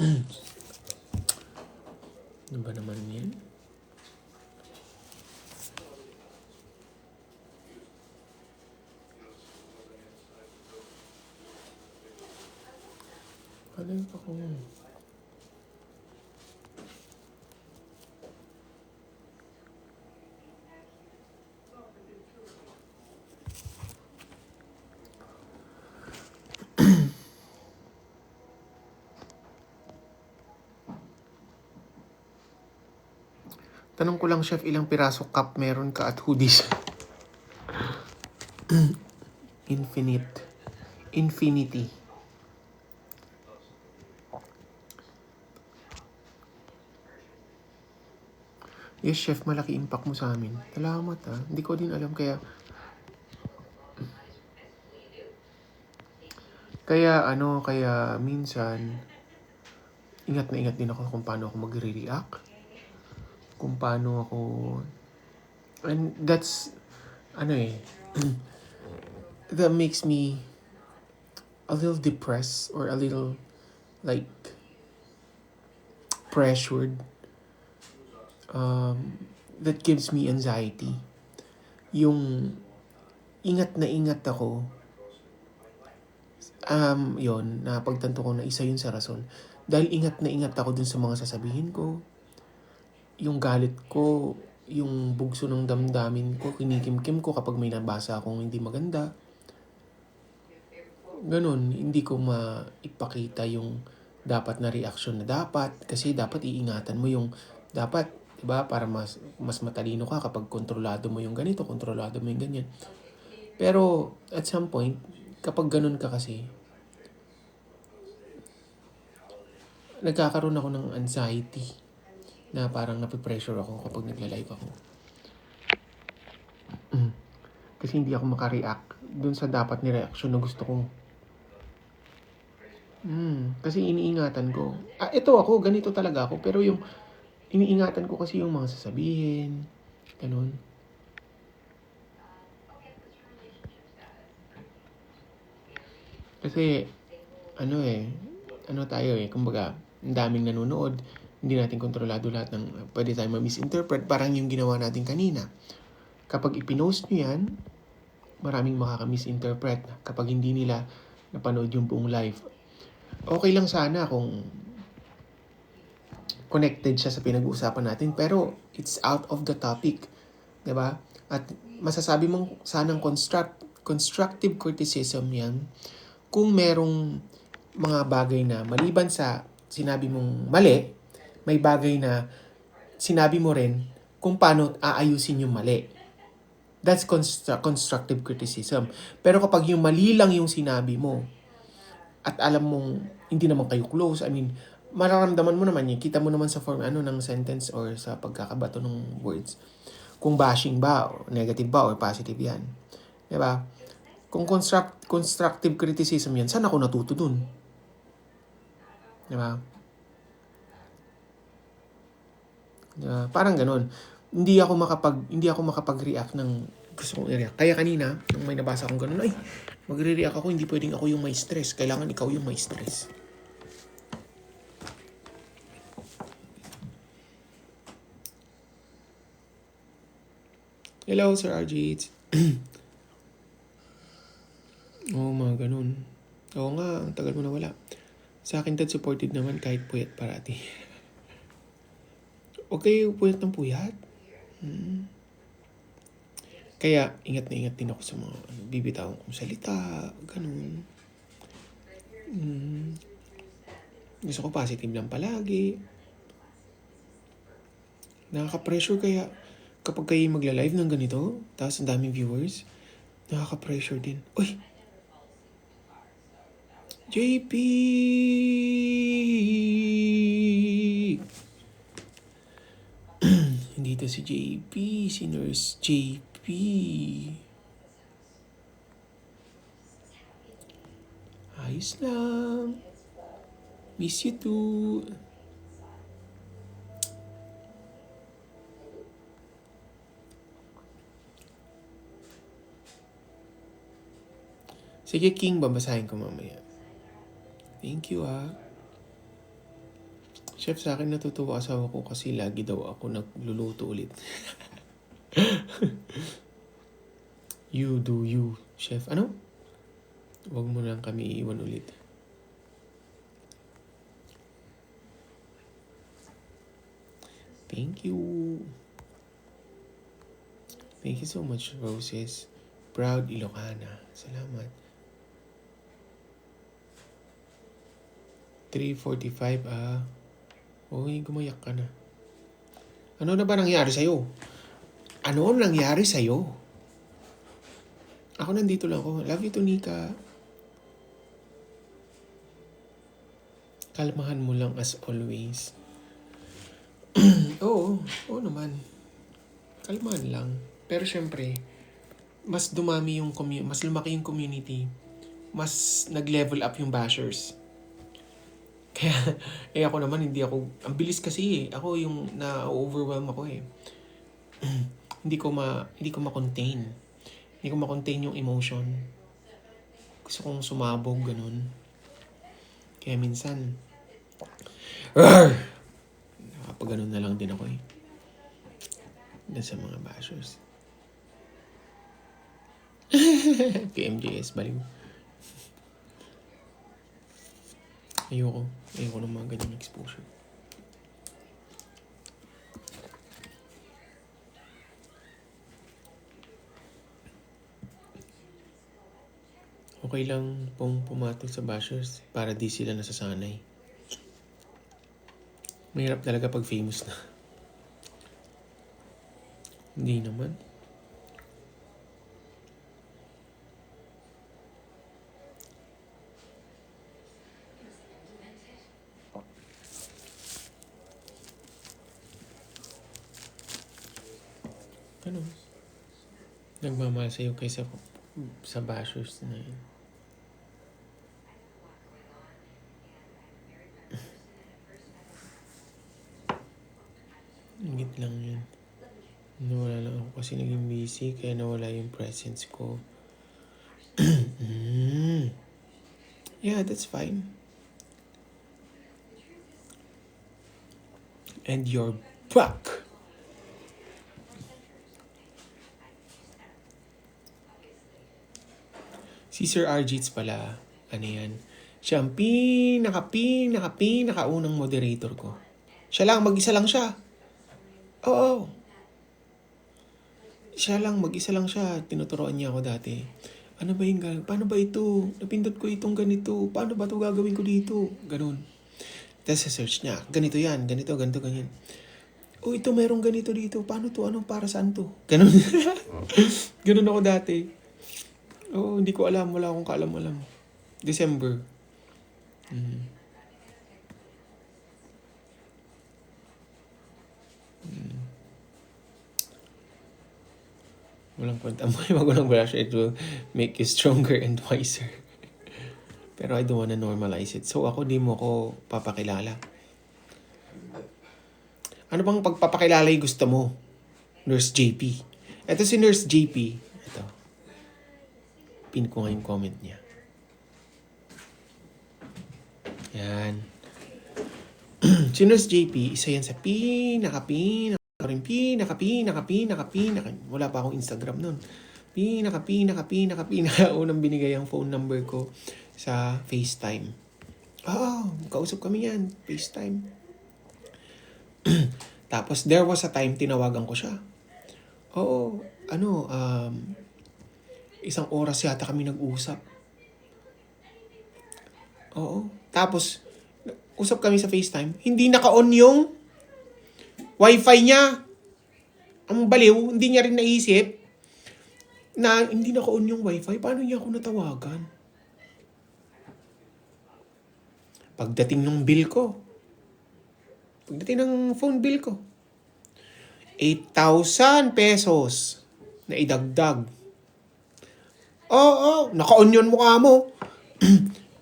Ano ba naman yan? Alin pa ko? Tanong ko lang, chef, ilang piraso cup meron ka at hoodies? Infinity. Yes, chef, malaki impact mo sa amin. Salamat Hindi ko din alam kaya minsan ingat na ingat din ako kung paano ako magre-react. Kung paano ako and that's that makes me a little depressed or a little like pressured. That gives me anxiety. Yung ingat na ingat ako, yon na pagtanto ko na isa yun sa rason. Dahil ingat na ingat ako dun sa mga sasabihin ko, yung galit ko, yung bugso ng damdamin ko, kinikimkim ko kapag may nabasa akong hindi maganda. Ganun, hindi ko maipakita yung dapat na reaksyon na dapat. Kasi dapat iingatan mo yung dapat, diba? Para mas matalino ka kapag kontrolado mo yung ganito, kontrolado mo yung ganyan. Pero at some point, kapag ganun ka kasi, nagkakaroon ako ng anxiety na parang napipressure ako kapag nagla-live ako. Kasi hindi ako makareact dun sa dapat ni reaction na gusto ko. Kasi iniingatan ko. Ito ako, ganito talaga ako. Pero yung iniingatan ko kasi yung mga sasabihin. Ganun. Kasi, kumbaga, ang daming nanonood, hindi natin kontrolado lahat ng pwede tayo ma-misinterpret. Parang yung ginawa natin kanina. Kapag ipinost nyo yan, maraming makaka-misinterpret kapag hindi nila napanood yung buong live. Okay lang sana kung connected siya sa pinag-uusapan natin, pero it's out of the topic. Diba? At masasabi mong sanang constructive criticism yan kung merong mga bagay na maliban sa sinabi mong mali, may bagay na sinabi mo rin kung paano aayusin yung mali. That's constructive criticism. Pero kapag yung mali lang yung sinabi mo, at alam mong hindi naman kayo close, mararamdaman mo naman yun, kita mo naman sa form ng sentence or sa pagkakabato ng words. Kung bashing ba, or negative ba, or positive yan. Diba? Kung constructive criticism yan, saan ako natuto dun? Diba? Parang ganun. Hindi ako makapag-react ng gusto kong i-react. Kaya kanina, nung may nabasa akong ganun, magre-react ako, hindi pwedeng ako yung may stress. Kailangan ikaw yung may stress. Hello, Sir RG. Oo, mga ganun. Oo nga, ang tagal mo na wala. Sa akin, dad, supportive naman kahit puyat parati. Okay, puyat ng puyat. Kaya, ingat na ingat din ako sa mga bibitawang kong salita, ganun. Gusto ko positive lang palagi. Nakaka-pressure kaya kapag kayo magla-live ng ganito, tapos ang daming viewers, nakaka-pressure din. Uy! JP! Hindi to si JP, si Nurse JP. Ayos lang. Miss you too. Sige, King, babasahin ko mamaya. Thank you, Chef, sa akin natutuwa asawa ko kasi lagi daw ako nagluluto ulit. You do you, chef. Ano? Huwag mo lang kami iiwan ulit. Thank you. Thank you so much, Roses. Proud Ilocana. Salamat. 3:45, Uy, gumayak ka na. Ano na ba nangyari sa'yo? Ano nangyari sa'yo? Ako nandito lang ako. Love you to Nika. Kalmahan mo lang as always. Oo naman. Kalmahan lang. Pero syempre, mas dumami yung mas lumaki yung community. Mas nag-level up yung bashers. Kaya, ako naman, ang bilis kasi ako yung na-overwhelm ako hindi ko ma-contain. Hindi ko ma-contain yung emotion. Gusto kong sumabog, ganun. Kaya minsan, nakapag ganun na lang din ako Doon sa mga bashers. PMJS, baliw. Ayoko ng mga ganyang exposure. Okay lang pong pumatol sa bashers para di sila nasasanay. Mahirap talaga pag famous na. Hindi naman. Ano? Nagmamahal sa'yo kaysa sa bashers na yun. Ingit lang yun. Nawala lang ako kasi naging busy kaya nawala yung presence ko. Yeah, that's fine. And you're back! Si Sir Arjits pala, ano yan? Siya ang pinakaunang moderator ko. Siya lang, mag-isa lang siya. Oo. Mag-isa lang siya. Tinuturoan niya ako dati. Ano ba yung paano ba ito? Napindot ko itong ganito. Paano ba ito gagawin ko dito? Ganun. Tapos sa search niya, ganito yan, ganito, ganyan. Ito merong ganito dito. Paano to? Anong para saan to? Ganun. Ganun ako dati. Hindi ko alam. Wala akong kaalam-alam. December. Walang kwenta mo. Magulang blush. It will make you stronger and wiser. Pero I don't wanna normalize it. So ako, di mo ako papakilala. Ano bang pagpapakilala yung gusto mo? Nurse JP. Ito si Nurse JP. Ito. Pin ko nga yung comment niya. Yan. Si Nurse JP, isa yan sa pinaka wala pa akong Instagram nun. Unang binigay ang phone number ko sa FaceTime. Kausap kami yan. FaceTime. Tapos, there was a time, tinawagan ko siya. Isang oras yata kami nag-usap. Tapos, usap kami sa FaceTime. Hindi naka-on yung Wi-Fi niya. Ang baliw, hindi niya rin naisip na hindi naka-on yung Wi-Fi. Paano niya ako natawagan? Pagdating ng phone bill ko, 8,000 pesos na idagdag. Naka-on yun mukha mo.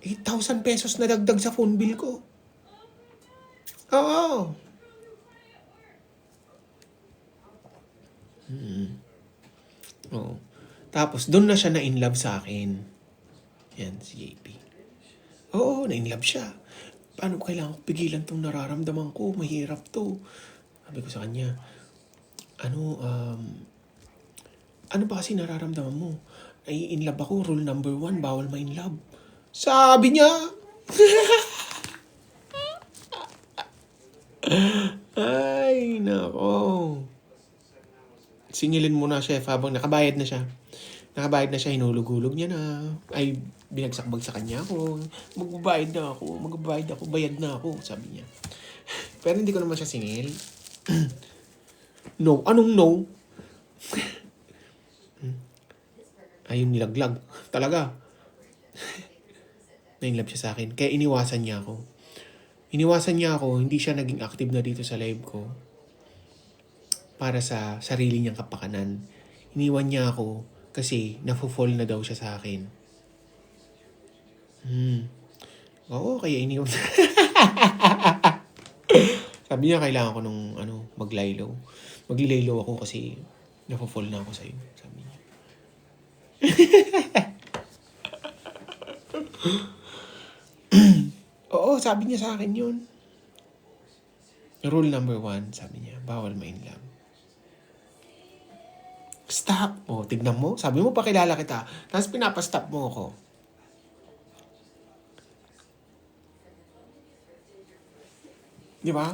8,000 pesos na dagdag sa phone bill ko. Tapos, doon na siya na-inlove sa akin. Yan, si JP. Na-inlove siya. paano kailangan ko pigilan tong nararamdaman ko? Mahirap to. Sabi ko sa kanya, ano ba kasi nararamdaman mo? Ay, in love ako. Rule number 1, bawal ma-in love. Sabi niya! Ay, nako. Singilin mo na, chef, habang nakabayad na siya. Hinulog-hulog niya na. Ay, binagsak-bagsakan niya ako. Magbabayad ako, bayad na ako, sabi niya. Pero hindi ko naman siya singil. No, anong no? Ayun, nilaglag. Talaga. Na-inlove siya sa akin. Kaya iniwasan niya ako. Hindi siya naging active na dito sa live ko. Para sa sarili niyang kapakanan. Iniwan niya ako kasi nafo-fall na daw siya sa akin. Oo, kaya iniwan. Sabi niya, kailangan ko nung maglaylo. Maglaylo ako kasi nafo-fall na ako sa'yo. Sabi niya. Oo, sabi niya sa akin yun. Rule number 1, sabi niya, bawal ma-in love. Stop! O, tignan mo. Sabi mo, pakilala kita. Tapos pinapastop mo ako. Di ba?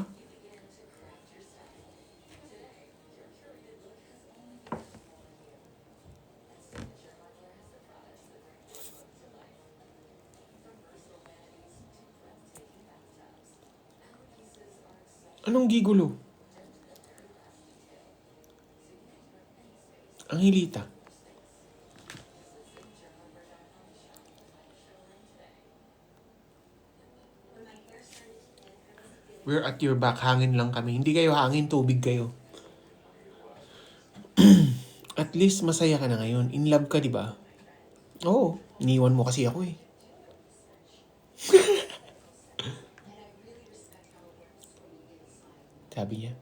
Anong gigulo? Ang hilita. We're at your back. Hangin lang kami. Hindi kayo hangin, tubig kayo. At least masaya ka na ngayon. In love ka, di ba? Oo. Iniwan mo kasi ako eh. Sabi niya,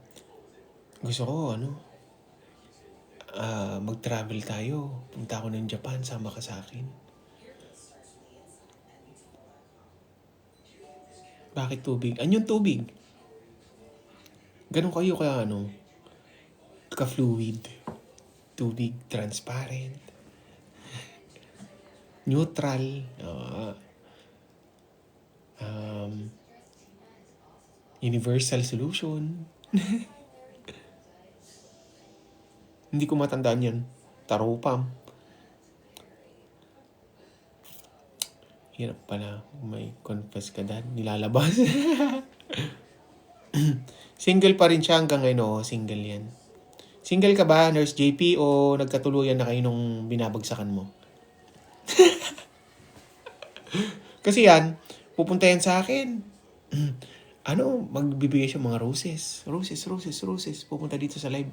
gusto ko, mag-travel tayo. Punta ako ng Japan, sama ka sa akin. Bakit tubig? Anyong tubig? Ganun kayo kaya ka-fluid. Tubig, transparent. Neutral. Universal solution. Hindi ko matandaan yan. Taropam. Hirap pala. May confess ka dad. Nilalabas. Single pa rin siya hanggang ngayon. Oo, single yan. Single ka ba, Nurse JP? O nagkatuluyan na kayo nung binabagsakan mo? Kasi yan, pupunta yan sa akin. Magbibigay siya mga roses. Roses. Pupunta dito sa live.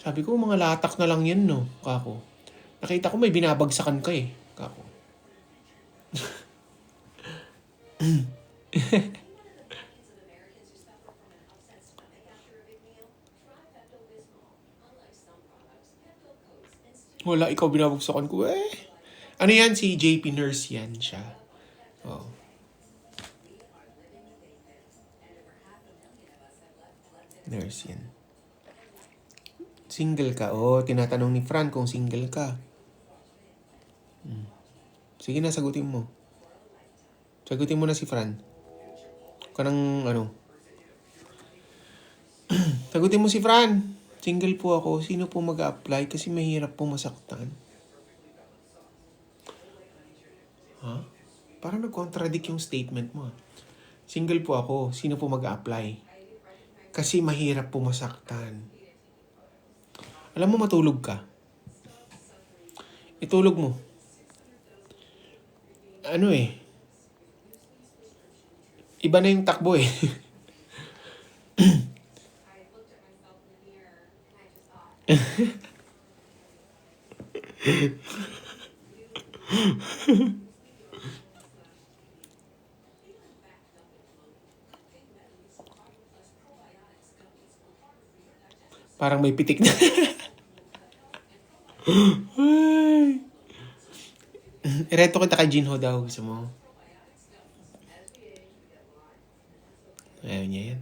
Sabi ko, mga latak na lang yan, no, kako. Nakita ko may binabagsakan ka eh, kako. Wala, ikaw binabagsakan ko eh. Ano yan? Si JP Nurse yan siya. Oo. Nurse yan. Single ka? Oo, tinatanong ni Fran kung single ka. Sige na, sagutin mo. Sagutin mo na si Fran. Kanang sagutin mo si Fran. Single po ako. Sino po mag-a-apply? Kasi mahirap po masaktan. Ha? Parang nag-contradict yung statement mo. Single po ako. Sino po mag-a-apply? Kasi mahirap po masaktan. Alam mo, matulog ka. Itulog mo. Iba na yung takbo eh. Parang may pitik na. Ireto kita kay Jinho daw. Gusto mo? Ayaw niya yan.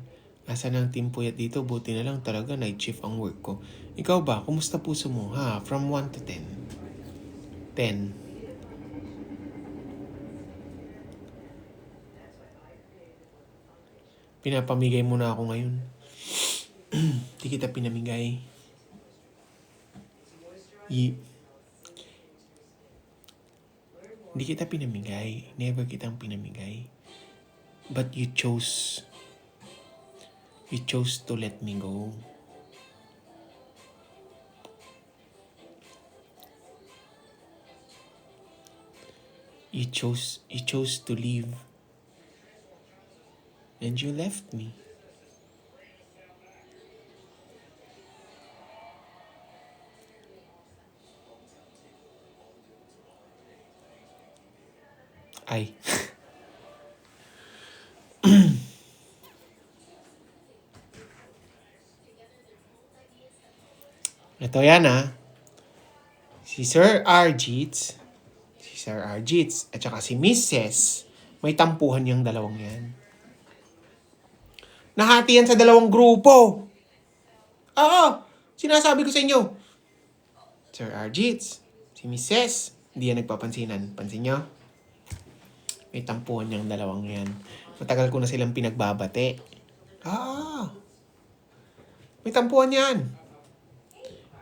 Asa ng team puyat dito? Buti na lang talaga night shift ang work ko. Ikaw ba? Kumusta puso mo? Ha? From 1 to 10. 10. Pinapamigay mo na ako ngayon. Di kita pinamigay. Hindi kita pinamigay. Never kitang pinamigay. But you chose to let me go. You chose to leave. And you left me. Ay. Ito yan Si Sir Arjits, at saka si Mrs. May tampuhan yung dalawang yan. Nahati yan sa dalawang grupo. Oo, sinasabi ko sa inyo. Sir Arjits, si Mrs. Hindi yan nagpapansinan. Pansin nyo? May tampuhan yung dalawang yan. Matagal ko na silang pinagbabate. May tampuhan yan.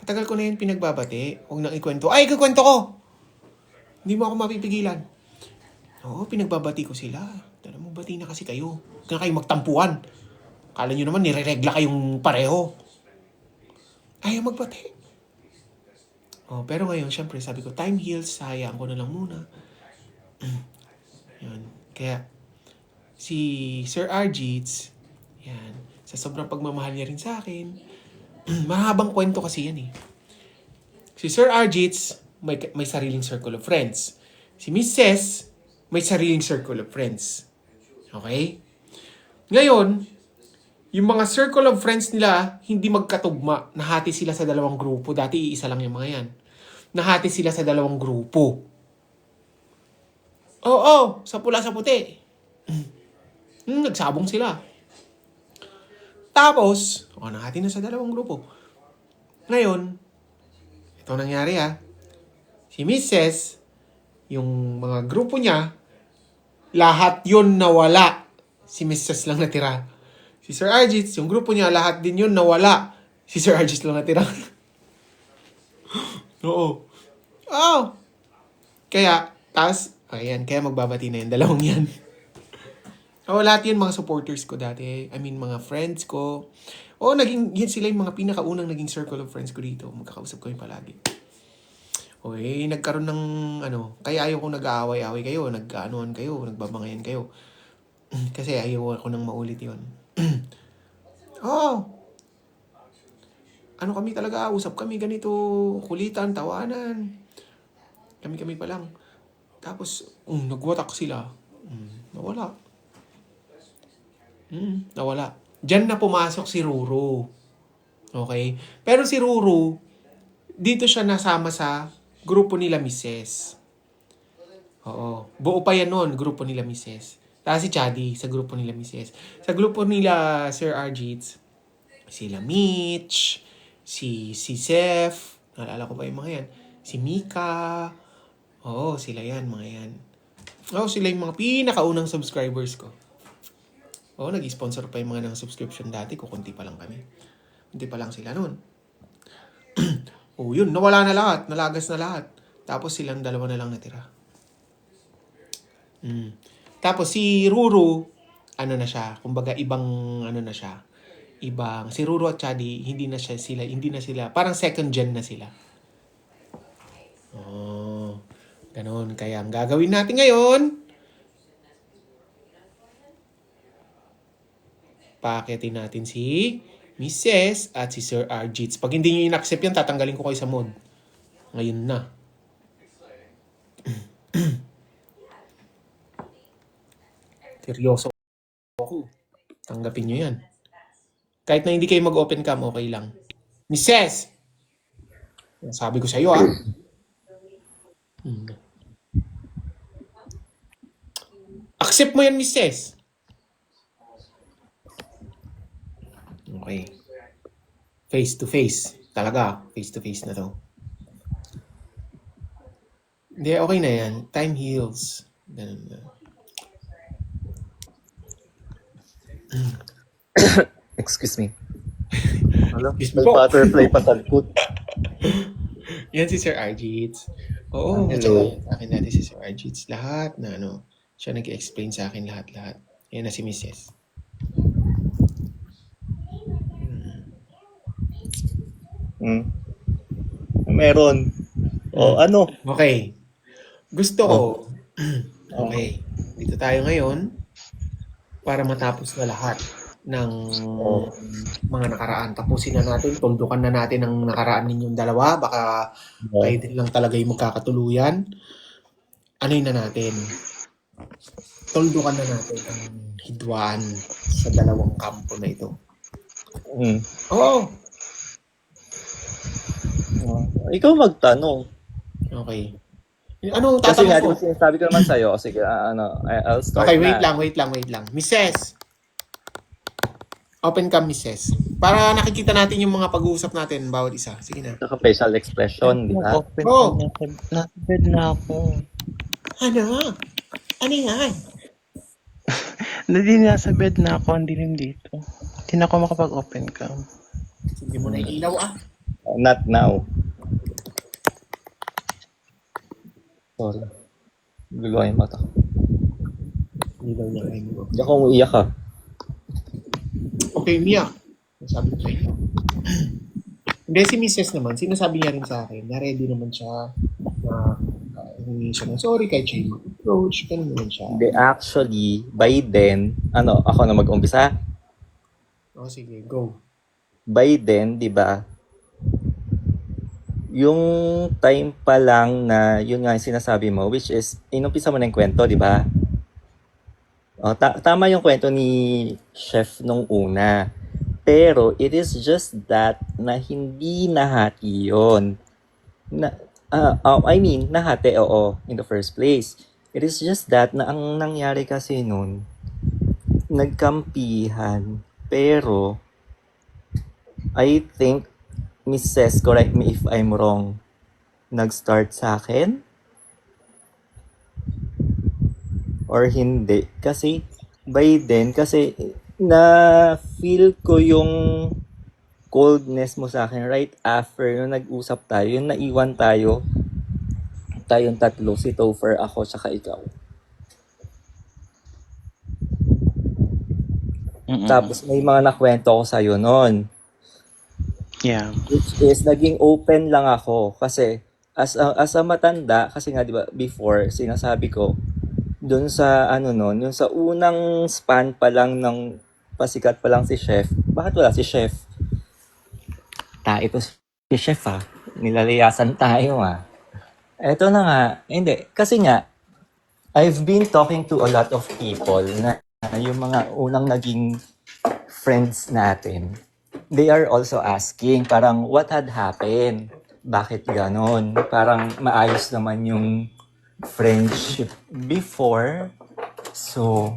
Matagal ko na yan pinagbabate. Huwag nang ikwento. Ay, ikwento ko! Hindi mo ako mapipigilan. Oo, pinagbabati ko sila. Tala mo, bati na kasi kayo. Huwag na kayong magtampuhan. Kala nyo naman, nireregla kayong pareho. Ayaw magbati. Pero ngayon, syempre, sabi ko, time heals. Hayaan ko na lang muna. Yan. Kaya, si Sir Arjits, yan, sa sobrang pagmamahal niya rin sa akin, mahabang kwento kasi yan Si Sir Arjits, may sariling circle of friends. Si Mrs. may sariling circle of friends. Okay? Ngayon, yung mga circle of friends nila, hindi magkatugma. Nahati sila sa dalawang grupo. Dati, iisa lang yung mga yan. Nahati sila sa dalawang grupo. Oo, sa pula sa puti. Nagsabong sila. Tapos, nahati na sa dalawang grupo. Ngayon, ito nangyari Si Mrs., yung mga grupo niya, lahat yun nawala. Si Mrs. lang natira. Si Sir Arjits, yung grupo niya, lahat din yun nawala. Si Sir Arjits lang natira. Oo. Kaya, kaya magbabati na yung dalawang yan. Lahat yun mga supporters ko dati. I mean, mga friends ko. Yan sila yung mga pinakaunang naging circle of friends ko dito. Magkakausap kami palagi. Nagkaroon ng kaya ayaw ko nag-aaway-aaway kayo, nag-aanoan kayo, nagbabangayan kayo. Kasi ayaw ako nang maulit yun. Kami talaga, usap kami ganito, kulitan, tawanan. Kami pa lang. Tapos, nagwatak sila. Nawala. Nawala. Diyan na pumasok si Ruru. Okay? Pero si Ruru, dito siya nasama sa grupo nila Mrs. Oo. Buo pa yan nun, grupo nila Mrs. Tapos si Chadi sa grupo nila Mrs. Sa grupo nila Sir Arjits, sila Mitch, si Seth, naalala ko ba yung mga yan? Si Mika. Sila yan, mga yan. Sila yung mga pinakaunang subscribers ko. Nag-sponsor pa yung mga ng subscription dati. Kukunti pa lang kami. Kunti pa lang sila nun. Yun. Nawala na lahat. Nalagas na lahat. Tapos silang dalawa na lang natira. Tapos si Ruru, na siya. Kumbaga, ibang na siya. Si Ruru at Chadi, hindi na sila. Parang second gen na sila. Ganon. Kaya ang gagawin natin ngayon, paakitin natin si Mrs. at si Sir Arjits. Pag hindi nyo in-accept yan, tatanggalin ko kayo sa mod. Ngayon na. Seryoso ako. Tanggapin nyo yan. Kahit na hindi kayo mag-open cam, okay lang. Mrs. Sabi ko sa iyo Accept mo yan, Mrs. Face to face. Talaga, face to face na to. Hindi, okay na yan. Time heals. Ganun na. Excuse me. Hello? Excuse me May po. butterfly pa talpot. Yan si Sir Arjits. Oo, at Hello. saka sa akin natin si Sir Arjits. Lahat na ano, siya nag-explain sa akin lahat-lahat. Yan na si Mrs. Meron. O ano? Okay. Gusto ko. Okay. Dito tayo ngayon para matapos na lahat ng mga nakaraan. Tapusin na natin. Tuldukan na natin ang nakaraan ninyong dalawa. Baka kayo din lang talaga yung magkakatuluyan. Ano'y na natin. Tuldukan na natin ang hidwaan sa dalawang kampo na ito. Oo. Ikaw magtanong. Okay. Anong Kasi nga, tatanong di ko? ba sinasabi ko naman sa'yo, o sige, I'll start Okay, na. wait lang. Mrs. Open cam, Mrs. Para nakikita natin yung mga pag-uusap natin bawat isa. Sige na. Saka facial expression, di ba? Open Oh. Nasa bed na ako. Ano? Ano yan? Hindi, nasa bed na ako. Ang dilim dito. Hindi na ako makapag-open cam. Sige mo na yung ilaw Not now. Sorry. Guluhan yung mata. Ilaw niya kayo mo. Hindi ako umiiyak ka. Okay, Mia. Sabi ko sa inyo. Hindi, si Mrs. naman, sinasabi niya rin sa akin na ready naman siya na humingi siya ng sorry kahit siya yung approach. Ganun naman siya. Hindi, actually, by then, ako na mag-umpisa? Oh, sige, go. By then, di ba, yung time pa lang na yun nga yung sinasabi mo, which is, inumpisa mo na yung kwento, di ba? Tama yung kwento ni Chef nung una. Pero, it is just that na hindi nahati yun. Nahati, oo, in the first place. It is just that na ang nangyari kasi nun, nagkampihan. Pero, I think, Mrs., correct me if I'm wrong, nag-start sa akin? Or hindi? Kasi, by then, na-feel ko yung coldness mo sa akin right after nung nag-usap tayo, yung naiwan tayong tatlo, si Topher, ako, tsaka ikaw. Tapos, may mga nakwento ko sa'yo noon. Yeah. Which is, naging open lang ako. Kasi, as a matanda, kasi nga, di ba, before, sinasabi ko, dun sa, yung sa unang span pa lang ng pasikat pa lang si Chef, bakit wala si Chef? Ito si Chef nilalayasan tayo Eto na nga, hindi, kasi nga, I've been talking to a lot of people na yung mga unang naging friends natin, they are also asking, parang, what had happened? Bakit ganon? Parang maayos naman yung friendship before. So,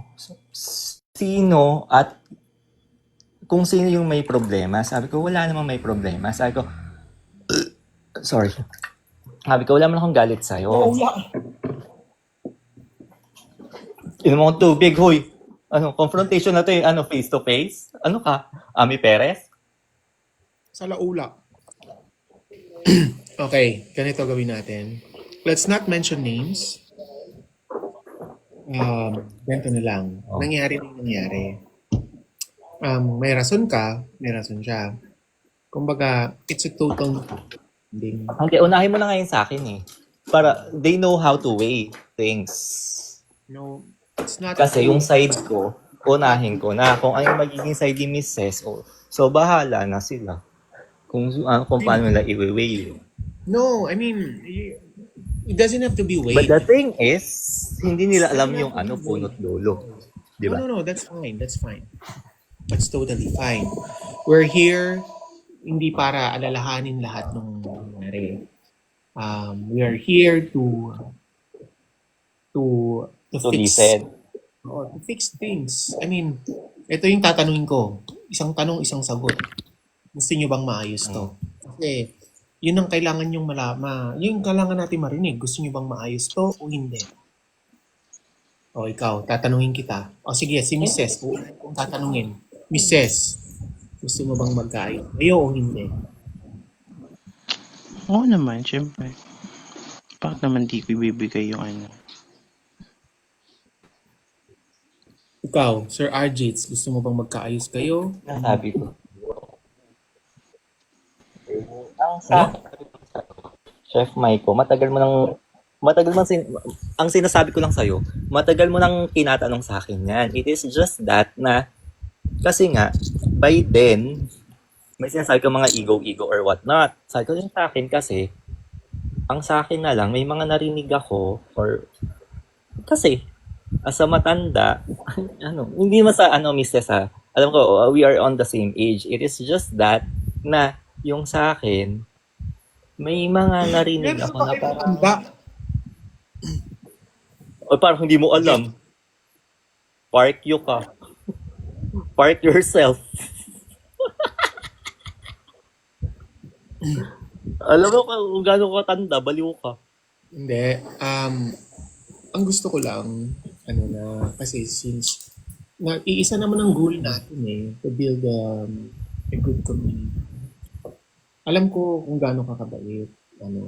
sino at kung sino yung may problema? Sabi ko, wala namang may problema. Sabi ko, sorry. Sabi ko, wala man akong galit sa'yo. Inom akong tubig, hoy. Confrontation na to face to face? Ano ka? Ami Perez? Sa laula. Okay, ganito gawin natin. Let's not mention names. Ganito na lang. Nangyari. May rason ka, may rason siya. Kumbaga, it's a total thing. Hindi, unahin mo na ngayon sa akin Para they know how to weigh things. No, it's not. Kasi yung side ko, unahin ko na kung ano magiging side ni Mrs. So, bahala na sila. Kung paano nila i-weigh. No, I mean, it doesn't have to be weighed. But the thing is, hindi nila alam yung punot dulo. Di ba? No, that's fine. That's totally fine. We're here hindi para alalahanin lahat ng nangyari. We are here to fix things. I mean, ito yung tatanungin ko. Isang tanong, isang sagot. Gusto nyo bang maayos Mm. to? Kasi, yun ang kailangan nyong malaman. Yun ang kailangan natin marinig. Gusto nyo bang maayos to o hindi? O ikaw, tatanungin kita. O sige, si Mrs. Kung tatanungin. Mrs. Gusto mo bang magkaayos? Kayo o hindi? Oo naman, syempre. Bakit naman di ko ibibigay yung ano? Ikaw, Sir Arjits, gusto mo bang magkaayos kayo? Nasabi ko. Ang Ano? Chef Maiko, ang sinasabi ko lang sa'yo, matagal mo nang tinatanong sa akin yan. It is just that na, kasi nga, by then, may sinasabi ka mga ego or whatnot. Sabi ko yung sa akin kasi, ang sa akin na lang, may mga narinig ako, or, kasi, as a matanda, hindi mo sa Mrs. Alam ko, we are on the same age. It is just that, na, yung sa akin, may mga narinig Pero ako na bakit parang, matanda? o parang hindi mo alam. Park you ka. Park yourself. Alam mo kung gaano ka tanda, baliw ka. Hindi. Ang gusto ko lang, kasi since, iisa naman ang goal natin to build a good community. Alam ko kung gaano ka kabait,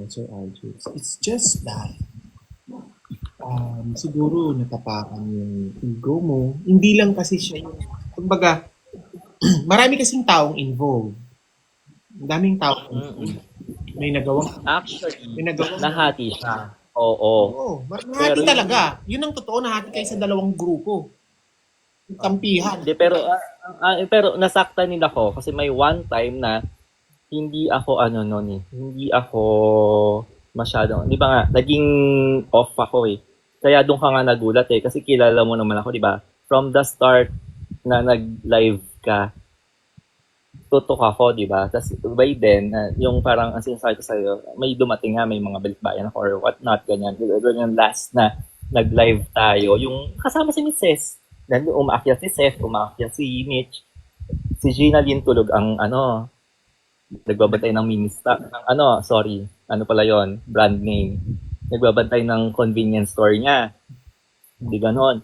Sir Arjus. It's just that, siguro natapakan yung ego mo. Hindi lang kasi siya yung, kumbaga, marami kasing taong involved. Ang daming taong involved. May nagawang, Actually, may nagawang, nahati siya. Oo. oo, nahati Pero- talaga. Yun ang totoo, nahati kayo sa dalawang grupo. Yung kampihan. Hindi, pero nasaktan nila ko kasi may one time na hindi ako hindi ako masyado, di ba nga, naging off ako eh. Kaya doon ka nga nagulat eh, kasi kilala mo naman ako, di ba? From the start na nag-live ka, tutok ako, di ba? Tapos by then, yung parang ang sinasabi ko sa'yo, may dumating nga, may mga balikbayan ako or whatnot, ganyan. Ganyan last na nag-live tayo, yung kasama si Mrs. Then umaakyat si Seth, umaakyat si Mitch, si Gina Lynn tulog ang nagbabantay ng mini-stock, ano pala yon, brand name. Nagbabantay ng convenience store niya. Hindi ganon.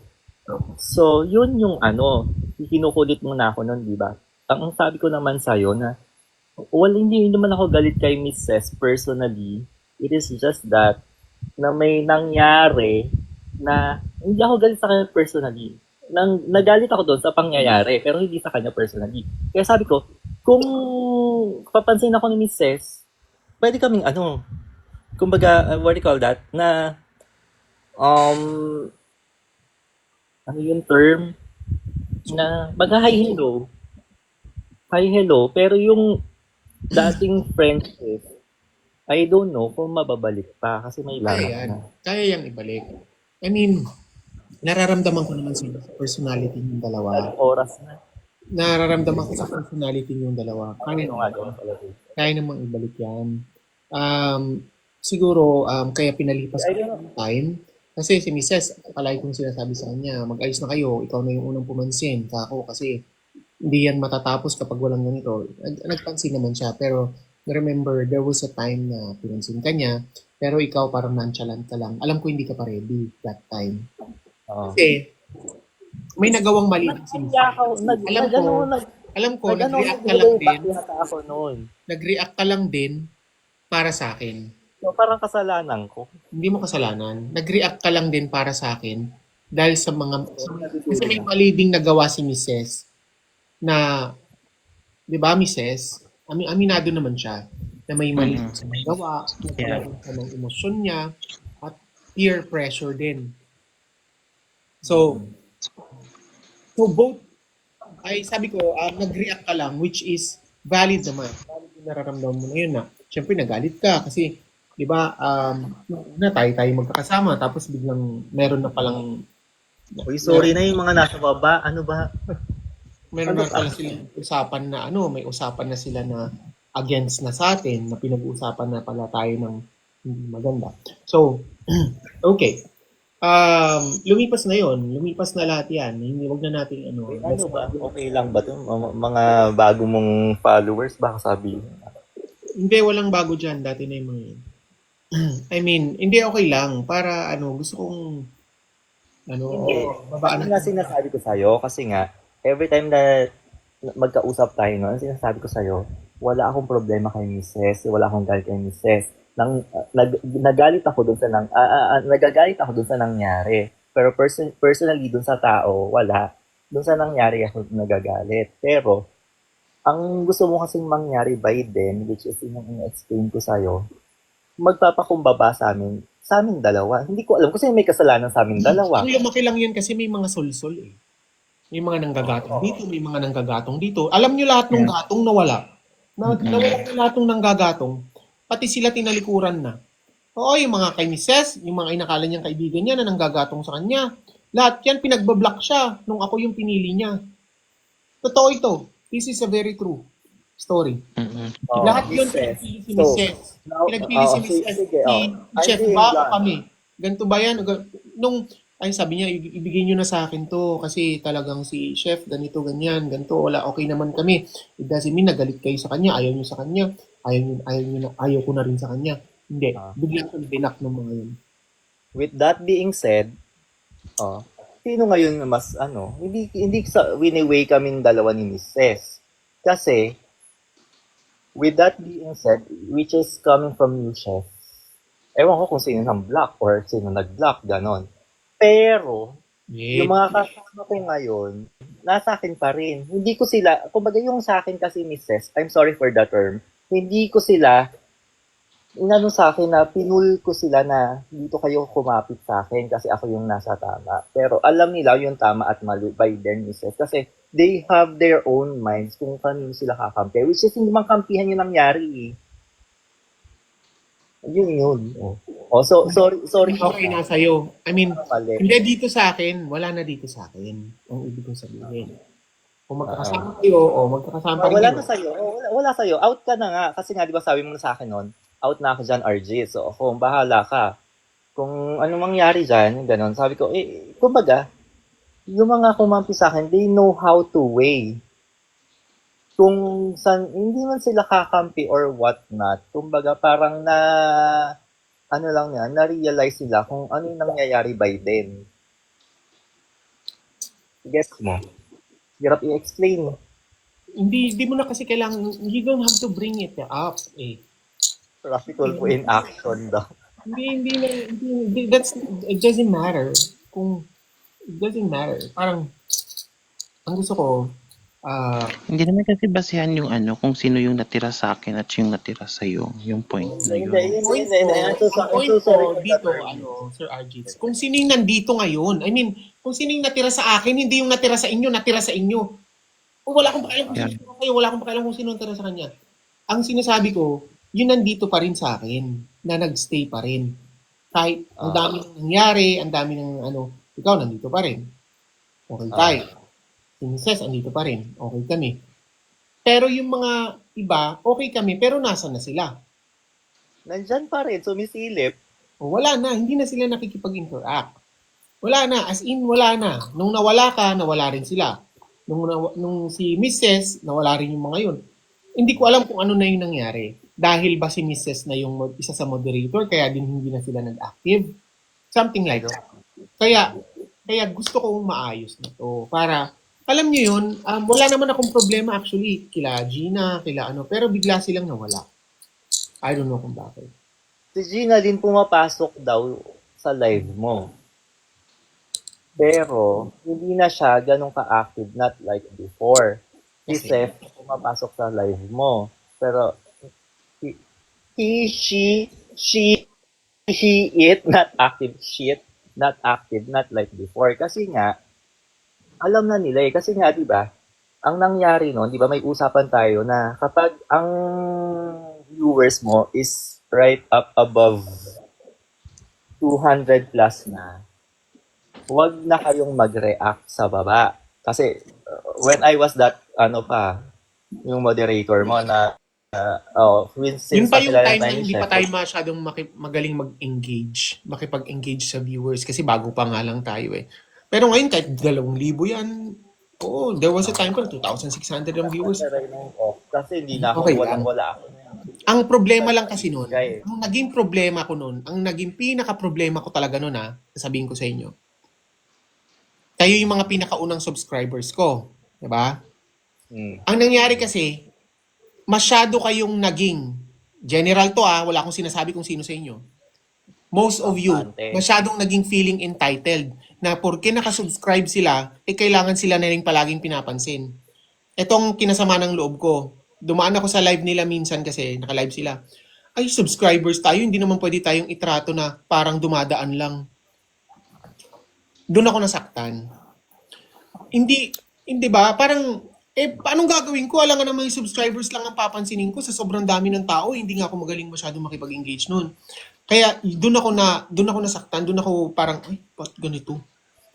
So, yun yung kinukulit mo na ako nun, di ba? Ang sabi ko naman sa'yo na, hindi naman ako galit kay Mrs. personally. It is just that, na may nangyari na, hindi ako galit sa kanya personally. Nagalit ako doon sa pangyayari, pero hindi sa kanya personally. Kaya sabi ko, kung papansin ako ni Mrs., pwede kaming kumbaga, what do you call that, na, ano yung term, na hi hello, pero yung dating friendship, I don't know kung mababalik pa kasi may Kaya lamat yan. na. Kaya yang ibalik. I mean, nararamdaman ko naman sa personality ng dalawa. Oras na. Nararamdaman ko sa personality yung dalawa. Ano nga doon pala. Kaya namang ibalik yan. Siguro, kaya pinalipas ko yung time. Kasi si Mrs., palagi kong sinasabi sa kanya, mag-ayos na kayo, ikaw na yung unang pumansin. Kako, kasi hindi yan matatapos kapag walang ganito. Nagpansin naman siya, pero remember, there was a time na pinansin ka niya, pero ikaw parang nonchalant ka lang. Alam ko hindi ka pa ready that time. Oo. Kasi, may nagawang mali din si Mrs. Alam ko, nag-react ka lang din. Ako noon. Nag-react ka lang din para sa akin. So, parang kasalanan ko. Hindi mo kasalanan. Nag-react ka lang din para sa akin dahil sa mga... Kasi may mali ding nagawa si Mrs. na... Di ba, Mrs.? Aminado naman siya na may mali sa nagawa, Yeah. sa mga emosyon niya, at peer pressure din. So both, ay sabi ko, nag-react ka lang, which is valid naman. Valid yung nararamdaman mo na yun na. Siyempre, nagalit ka kasi, di ba, tayo magkakasama, tapos biglang meron na palang, Uy, sorry na yung mga nasa baba. Ano ba? meron na palang silang usapan na, may usapan na sila na against na sa atin, na pinag-uusapan na pala tayo ng hindi maganda. So, okay. Lumipas na yon. Lumipas na lahat yan. Hindi, wag na nating ano. Eh, ano ba? Okay lang ba 'to? Mga bago mong followers baka sabihin. Hindi, walang bago dyan. Dati na yung mga yun. I mean, hindi okay lang. Para ano, gusto kong, ano, Hindi. babaan Yun nga natin. sinasabi ko sa'yo kasi nga, every time na magkausap tayo, no, ang sinasabi ko sa'yo, wala akong problema kay Mrs. Wala akong galit kay Mrs. Nagalit ako dun sa nagagalit ako dun sa nangyari. Pero personally dun sa tao, wala. Dun sa nangyari ako nagagalit. Pero, ang gusto mo kasing mangyari by then, which is yung in-explain ko sa'yo, magpapakumbaba sa amin dalawa. Hindi ko alam kasi may kasalanan sa amin dalawa. Kuya, makilang yun kasi may mga sulsol eh. May mga nanggagatong dito, may mga nanggagatong dito. Alam nyo lahat ng gatong nawala. Nawala na lahat ng nanggagatong. Pati sila tinalikuran na. Oo, yung mga kay Mrs., yung mga inakala niyang kaibigan niya na nanggagatong sa kanya. Lahat yan, pinagbablock siya nung ako yung pinili niya. Totoo ito. This is a very true story. Mm-mm. Lahat yun Mrs. pinagpili si So, Mrs. Pinagpili si Mrs. sige, Si Chef, I'm ba o done. kami? Ganito ba yan? Nung, ay sabi niya, ibigay niyo na sa akin to kasi talagang si Chef, ganito, ganyan, ganito, wala, okay naman kami. It doesn't mean nagalit kayo sa kanya, ayaw niyo sa kanya, ayaw ko na rin sa kanya. Hindi, Ah, biglang kong binak ng mga yun. with that being said, oh, sino ngayon na mas hindi sa wini-weigh kaming dalawa ni Mrs. Kasi, with that being said, which is coming from you, Chef, ewan ko kung sino nang block or sino nag-block, ganon. Pero, yung Wait. mga kasama ko ngayon, nasa akin pa rin. Hindi ko sila, kumbaga yung sa akin kasi, Mrs., I'm sorry for the term, hindi ko sila inano sa akin na pinul ko sila na dito kayo kumapit sa akin kasi ako yung nasa tama. Pero alam nila yung tama at mali by their misses kasi they have their own minds kung kanino sila kakampi. Which is hindi man kampihan yung nangyari eh. Yun. Oh, so, sorry. Okay na sa'yo. I mean, Mali. hindi dito sa akin, wala na dito sa akin. Ang ibig kong sabihin. Kung Ah. magkakasama kayo, o magkakasama pa rin Wala kayo. na sa'yo. Wala sa'yo. Out ka na nga. Kasi nga, di ba sabi mo na sa akin noon, out na ako dyan, RJ. So, ako, bahala ka. Kung ano mangyari dyan, ganun. Sabi ko, kumbaga, yung mga kumampi sa akin, they know how to weigh. Kung hindi man sila kakampi or what not. Kumbaga, parang lang yan, na-realize nila kung ano yung nangyayari by then. Guess mo. Hirap i-explain. Hindi mo na kasi kailangan, you don't have to bring it up eh. Practical po in action daw. Hindi, it doesn't matter. It doesn't matter. Parang, ang gusto ko, Hindi naman kasi basehan yung kung sino yung natira sa akin at yung natira sa iyo. Yung point na yun. I'm so point sorry ko for dito, that. Sir Arjit, kung sino yung nandito ngayon, I mean, kung sino yung natira sa akin, hindi yung natira sa inyo, natira sa inyo. Kung wala akong pakialam kung Yeah. sino kayo, wala akong pakialam kung sino natira sa kanya. Ang sinasabi ko, yun nandito pa rin sa akin, na nagstay pa rin. Kahit ang dami nang nangyari, ang dami ng ikaw nandito pa rin. Okay tayo. Si Mrs. andito pa rin. Okay kami. Pero yung mga iba, okay kami, pero nasa na sila? Nandyan pa rin, sumisilip. O wala na, hindi na sila nakikipag-interact. Wala na, as in wala na. Nung nawala ka, nawala rin sila. Nung si Mrs., nawala rin yung mga yun. Hindi ko alam kung ano na yung nangyari. Dahil ba si Mrs. na yung isa sa moderator, kaya din hindi na sila nag-active? Something like that. Kaya gusto kong maayos na to. Para, alam nyo yun, wala naman akong problema actually. Kila Gina, pero bigla silang nawala. I don't know kung bakit. Si Gina din pumapasok daw sa live mo. Pero, hindi na siya ganun ka-active, not like before. Si Okay. Seth, pumapasok sa live mo. Pero, it, not active, shit, not active, not like before. Kasi nga, alam na nila eh. Kasi nga, di ba, ang nangyari noon, di ba, may usapan tayo na kapag ang viewers mo is right up above 200 plus na, huwag na kayong mag-react sa baba. Kasi when I was that, yung moderator mo na since Yun pa yung kakilala time tayo na ni hindi pa Chef, tayo masyadong magaling mag-engage, makipag-engage sa viewers kasi bago pa nga lang tayo eh. Pero ngayon kahit 2,000 yan, oo, there was a time pa 2,600 ang viewers. nagtaray ng off kasi hindi na ako, Okay lang. walang-wala ako. Ang problema lang kasi nun, Kaya, ang naging problema ko nun, ang naging pinaka-problema ko talaga nun sasabihin ko sa inyo, kayo yung mga pinakaunang subscribers ko, di ba? Ang nangyari kasi, masyado kayong naging, general to wala akong sinasabi kung sino sa inyo. Most of you, Ante. masyadong naging feeling entitled na porke nakasubscribe sila, kailangan sila na rin palaging pinapansin. Itong kinasama ng loob ko. Dumaan ako sa live nila minsan kasi, naka-live sila. Ay, subscribers tayo, hindi naman pwede tayong itrato na parang dumadaan lang. Doon ako nasaktan. Hindi ba? Parang, paanong gagawin ko? Alam nga naman yung subscribers lang ang papansinin ko sa sobrang dami ng tao. Hindi nga ako magaling masyadong makipag-engage noon. Kaya doon ako nasaktan, doon ako parang, ay, ba't ganito?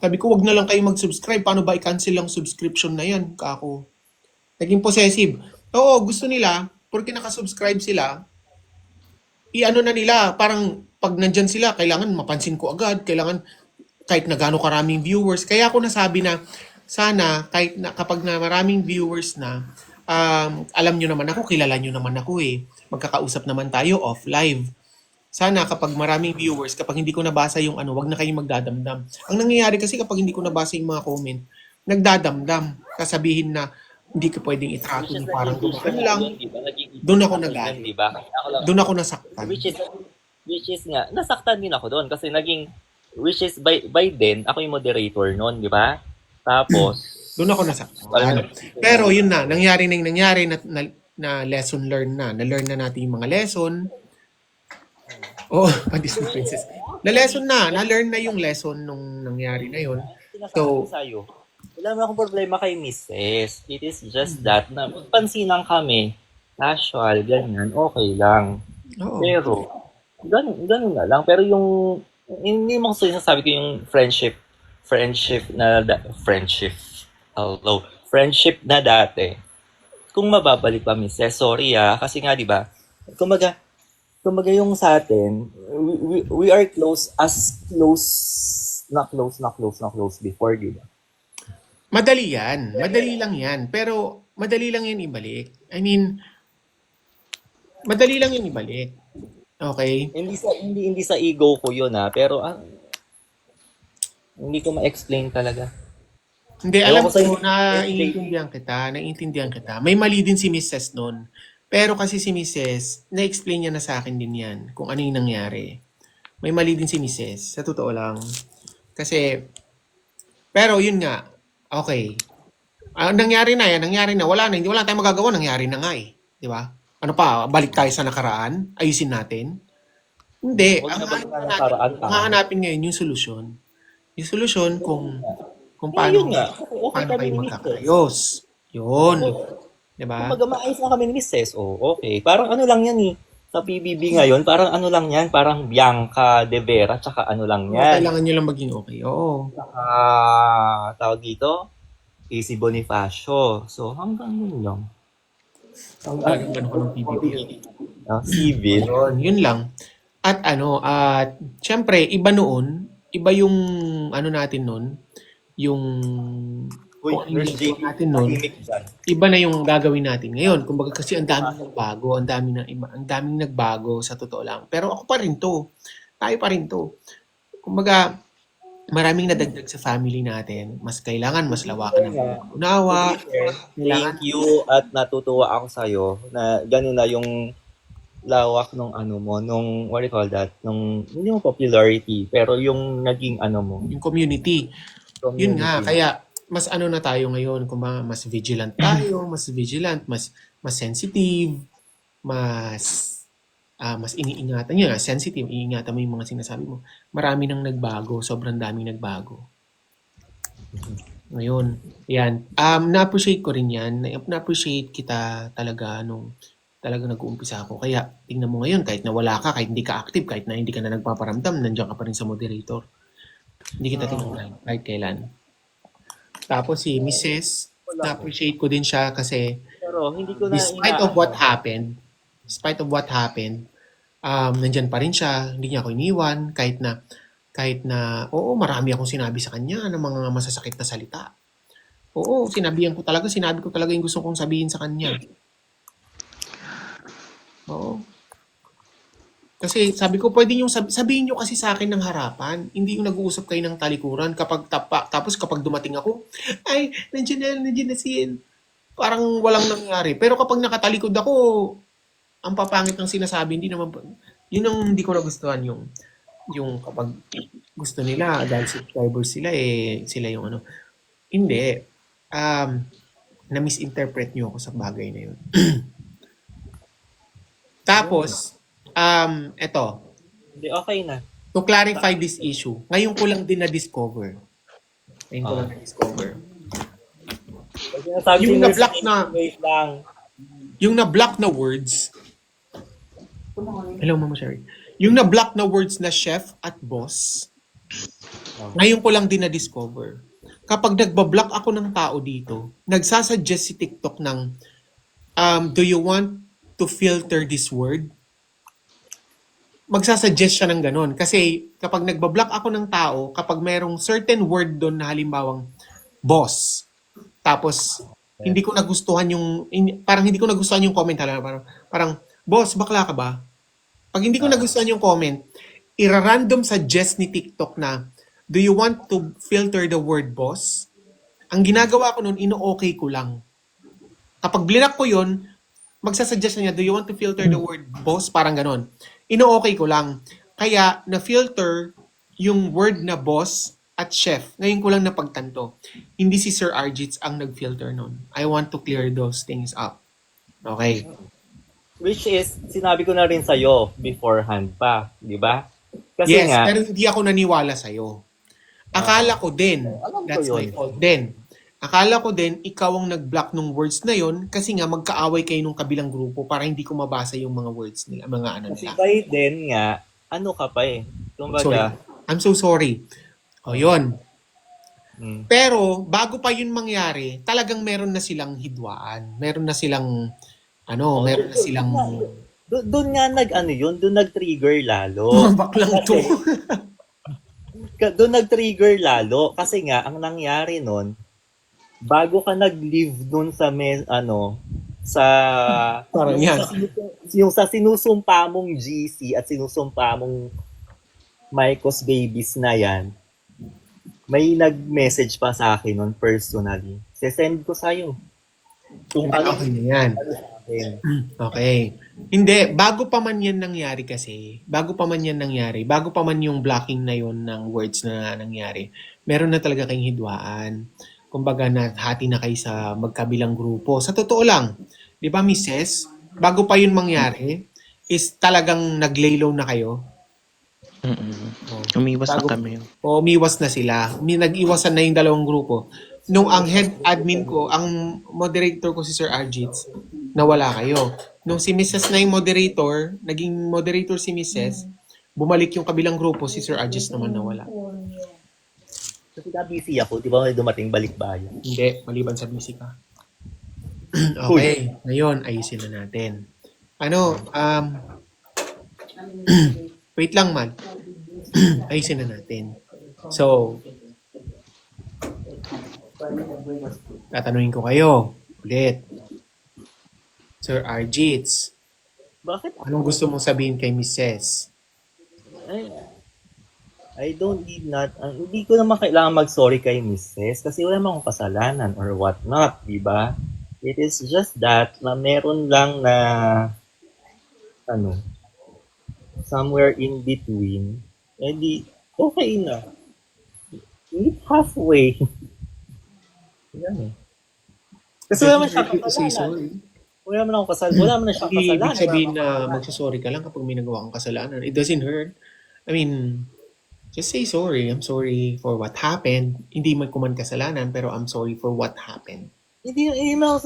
Sabi ko, wag na lang kayo mag-subscribe. Paano ba i-cancel ang subscription na yan? Kako. Naging possessive. Oo, gusto nila, porque nakasubscribe sila, i-ano na nila, parang pag nandyan sila, kailangan mapansin ko agad, kailangan kahit na gaano karaming viewers. Kaya ako nasabi na, sana, kahit na kapag na maraming viewers na, alam nyo naman ako, kilala nyo naman ako magkakausap naman tayo off live. Sana kapag maraming viewers, kapag hindi ko nabasa yung wag na kayong magdadamdam. Ang nangyayari kasi kapag hindi ko nabasa yung mga comment, nagdadamdam. Kasabihin na, hindi ko pwedeng itrato na parang gumaan lang. Doon ako nagalit. Diba? Doon ako nasaktan. Which is nga, nasaktan din ako doon kasi naging, which is by then, ako yung moderator noon, di ba? Tapos, doon ako nasaktan. Pero yun na, nangyari na yung nangyari na lesson learned na. Na-learn na natin yung mga lesson. Oh, Disney Princess. Na-learn na yung lesson nung nangyari na yun. So, sa'yo, wala naman akong problema kay Mrs. It is just that, na pansinan kami, casual, ganyan, okay lang. oo. Pero, ganun na lang. Pero yung, hindi mo kasi sasabi ko yung friendship na dati. Kung mababalik pa, Mrs. Sorry kasi nga, di ba, kumbaga yung sa atin, we are close na close before, di ba? Madali yan. Madali lang yan. Pero, madali lang yan ibalik. I mean, madali lang yan ibalik. Okay? Hindi sa ego ko yun pero hindi ko ma-explain talaga. Hindi, Ewan alam ko sa'yo, ko, naiintindihan kita. May mali din si Mrs. nun. Pero kasi si Mrs., na-explain niya na sa akin din yan kung ano yung nangyari. May mali din si Mrs. Sa totoo lang. Kasi, pero yun nga, okay. Nangyari na. Wala tayong magagawa, nangyari na nga Di ba? Ano pa, balik tayo sa nakaraan? Ayusin natin? Hindi. Huwag Ang na balik na nakaraan pa. hahanapin ngayon yung solusyon. Yung solusyon kung Yun paano nga. Okay paano kami kayo ni Mrs. magkakaayos. Yun. Di ba? Kumbaga maayos na kami ni Mrs. Okay. Parang ano lang yan sa PBB ngayon, parang ano lang yan, parang Bianca De Vera, tsaka ano lang yan. Kailangan nyo lang maging okay. Oo. Tawag dito, Casey Bonifacio. So, hanggang yun lang. Talagang ko ng PBB. Civil. Yun lang. At syempre, iba yung natin noon, yung Uy, kung ano there's yung JP natin noon, iba na yung gagawin natin ngayon. Kumbaga kasi ang daming nagbago, ang daming nagbago sa totoo lang. Pero ako pa rin to. Tayo pa rin to. Kumbaga, maraming nadagdag sa family natin. Mas kailangan, mas lawakan ng unawa. Thank you at natutuwa ako sa'yo na gano'n na yung lawak nung nung, what do you call that? Nung, hindi mo popularity, pero yung naging mo. Yung community. Yun nga, kaya mas na tayo ngayon, kung mas vigilant tayo, mas sensitive, mas iniingatan yun, sensitive, iingatan mo yung mga sinasabi mo. Marami nang nagbago, sobrang daming nagbago. Ngayon, yan. Na-appreciate ko rin yan. Na-appreciate kita talaga nung talagang nag-uumpisa ako. Kaya, tingnan mo ngayon, kahit nawala ka, kahit hindi ka active, kahit na hindi ka na nagpaparamdam, nandiyan ka pa rin sa moderator. Hindi kita tinanggal, kahit kailan. Tapos si Mrs., na-appreciate ko din siya kasi pero hindi ko na despite of what happened, spite of what happened, nandyan pa rin siya, hindi niya ako iniwan, kahit na, oo, marami akong sinabi sa kanya ng mga masasakit na salita. Oo, sinabi ko talaga yung gusto kong sabihin sa kanya. Oo. Kasi sabi ko, pwede yung sabihin nyo kasi sa akin ng harapan. Hindi yung nag-uusap kayo ng talikuran. Tapos kapag dumating ako, ay, nandiyan na siya. Parang walang nangyari. Pero kapag nakatalikod ako, ang papangit ng sinasabi, hindi naman, yun ang hindi ko nagustuhan yung kapag gusto nila, dahil subscribers sila, sila yung ano. Hindi. Na-misinterpret nyo ako sa bagay na yun. Tapos, eto, Hindi, okay na. to clarify this issue, ngayon ko lang din na-discover. Ngayon ko lang na-discover. Sabi Yung ni Nurse, na-block na, wait lang. yung na-block na words, hello Mama Sherry, yung na-block na words na chef at boss, ngayon ko lang din na-discover. Kapag nagbablock ako ng tao dito, nagsasuggest si TikTok ng, do you want to filter this word? Magsasuggest siya ng ganun. Kasi kapag nagbablock ako ng tao, kapag merong certain word doon na halimbawang boss, tapos hindi ko nagustuhan parang hindi ko nagustuhan yung comment, parang boss, bakla ka ba? Pag hindi ko nagustuhan yung comment, ira-random suggest ni TikTok na, do you want to filter the word boss? Ang ginagawa ko noon, ino-okay ko lang. Kapag blinak ko yun, magsasuggest na niya, do you want to filter the word boss? Parang ganon. Ino-okay ko lang. Kaya, na-filter yung word na boss at chef. Ngayon ko lang napagtanto. Hindi si Sir Arjits ang nag-filter nun. I want to clear those things up. Okay. Which is, sinabi ko na rin sa'yo beforehand pa, di ba? Kasi Yes, nga, pero hindi ako naniwala sa'yo. Akala ko din, alam ko that's my yun. fault din. Akala ko din, ikaw ang nag-block ng words na yon kasi nga magkaaway kayo nung kabilang grupo para hindi ko mabasa yung mga words nila, mga ano Kasi nila. by then nga, ano ka pa eh. Sorry. Kumbaga, I'm so sorry. O yun. mm, Pero, bago pa yun mangyari, talagang meron na silang hidwaan. Meron na silang, meron na silang, doon nga doon nag-trigger lalo. baklang to. Doon nag-trigger lalo. Kasi nga, ang nangyari nun, bago ka nag-leave dun sa sa Parang yan. yung sa sinusumpa mong GC at sinusumpa mong Marcos Babies na yan, may nag-message pa sa akin nun personally. Sesend ko sa'yo. Kung ano Okay na yan. Okay. Hindi, bago pa man yan nangyari, bago pa man yung blocking na yon ng words na nangyari, meron na talaga kayong hidwaan. Kumbaga hati na kayo sa magkabilang grupo. Sa totoo lang, di ba Mrs., bago pa yun mangyari, is talagang nag-lay low na kayo. Umiwas na Bago- kami. Umiwas na sila. Nag-iwasan na yung dalawang grupo. Nung ang head admin ko, ang moderator ko si Sir Arjits, nawala kayo. Nung si Mrs. na yung moderator, naging moderator si Mrs., bumalik yung kabilang grupo, si Sir Arjits naman nawala. Kasi busy ako, di ba may dumating balikbayan? Hindi, maliban sa busy ka. Okay, ngayon, ayusin na natin. Wait lang man. Ayusin na natin. So, tatanungin ko kayo ulit. Sir Arjits, Bakit? anong gusto mong sabihin kay Mrs.? I don't need hindi ko naman kailangan mag-sorry kay Mrs. kasi wala naman akong kasalanan or what not, di ba? It is just that na meron lang na somewhere in between, di okay na. Meet halfway. Yan eh. Kasi wala naman siya Say kasalanan. sorry. Wala naman akong kasalanan. Wala naman siya Hindi ibig kasalanan. sabihin na magsasorry ka lang kapag may nagawa kang kasalanan. It doesn't hurt. I mean, just say sorry. I'm sorry for what happened. Hindi man ko man kasalanan, pero I'm sorry for what happened. Hindi naman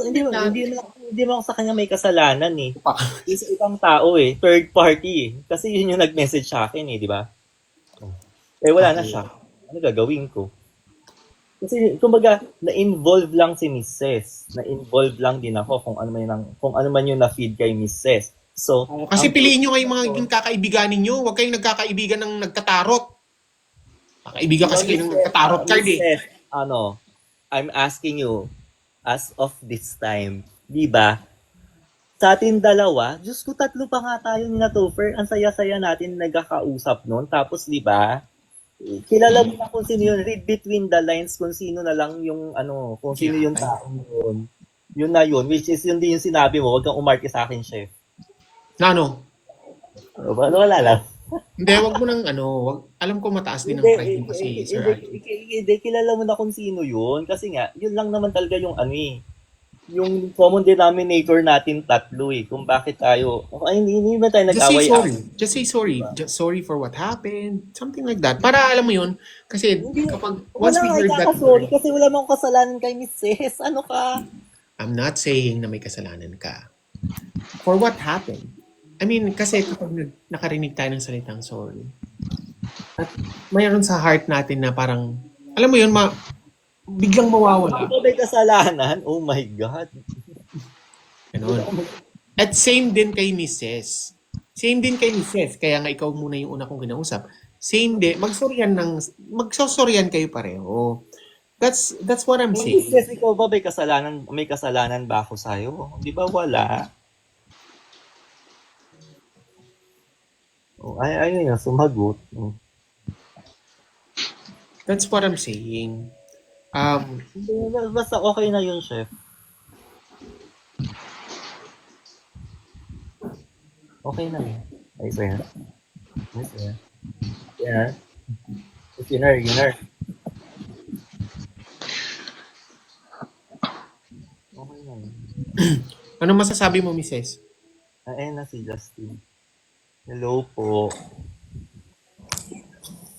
ako sa kanya may kasalanan eh. Yung sa ibang tao eh, third party eh. Kasi yun yung nag-message sa akin eh, di ba? Eh wala na siya. Ano gagawin ko? Kasi kumbaga, na-involve lang si Mrs. Na-involve lang din ako kung ano man yung na-feed kay Mrs. So, Kasi piliin nyo kayong mga naging kakaibigan ninyo. Huwag kayong nagkakaibigan ng nagtatarot. Kakaibigan kasi kayo ng nagtatarot card eh. Miss, I'm asking you, as of this time, di ba? Sa atin dalawa, Diyos ko, 3 pa nga tayo ni na Topher. Ang saya-saya natin nagkakausap noon. Tapos, di ba? Kilala mo na kung sino yun. Read between the lines kung sino na lang yung kung sino yung tao yun. Yun na yun. Which is yun din yung sinabi mo. Huwag kang umarte sa akin, chef. Na ano? Wala lang. Hindi, wag mo nang alam ko mataas din ang pride mo kasi, Sir Alvin. Hindi, kilala mo na kung sino yun. Kasi nga, yun lang naman talaga yung yung common denominator natin 3 eh. Kung bakit tayo, hindi ba tayo Just say nag-away? sorry. Just say sorry. Just sorry for what happened. Something like that. Para alam mo yun, kasi kapag once we heard that, Sorry, kasi wala mong kasalanan kay Mrs. Ano ka? I'm not saying na may kasalanan ka. For what happened. I mean, kasi kapag nakarinig tayo ng salitang sorry, at mayroon sa heart natin na parang, alam mo yun, biglang mawawala. Ako may kasalanan? Oh my God. Ganun. At same din kay Mrs. Same din kay Mrs. Kaya nga ikaw muna yung una kong kinausap. Same din, magsosoryan kayo pareho. That's what I'm saying. Mrs. Ikaw ba may kasalanan ba ako sa'yo? Di ba wala? Oh, ayun nga, sumagot. That's what I'm saying. Basta okay na yun, chef. Okay na yun. Ay, sir. Ay, sir. Yeah. Yunner. Okay na yun. Ano masasabi mo, Mrs.? Ayun na si Justin. Hello po.